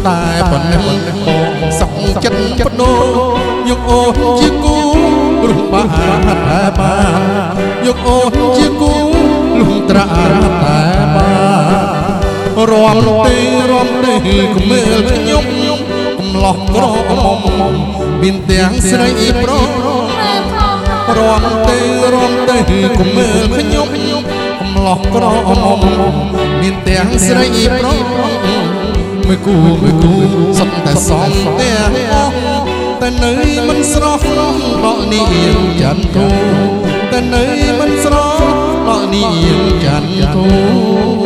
តែប៉ុណ្ណឹងបងសុខចិត្តបដូរយកអូនជាគូរំបាតែបានយកអូនជាគូលំត្រាតែបានរាំទេកុំមើលខ្ញុំកុំឡោះក្រមុំមានទាំងស្រីប្រុសរាំទេកុំមើលខ្ញុំកុំឡោះក្រមុំមានទាំងស្រីប្រុសមួយគូសុទ្ធតែសំទាំងអស់តែនៅមិនស្រស់ដកនាងច័ន្ទទូតែនៅមិនស្រស់ដកនាងច័ន្ទទូ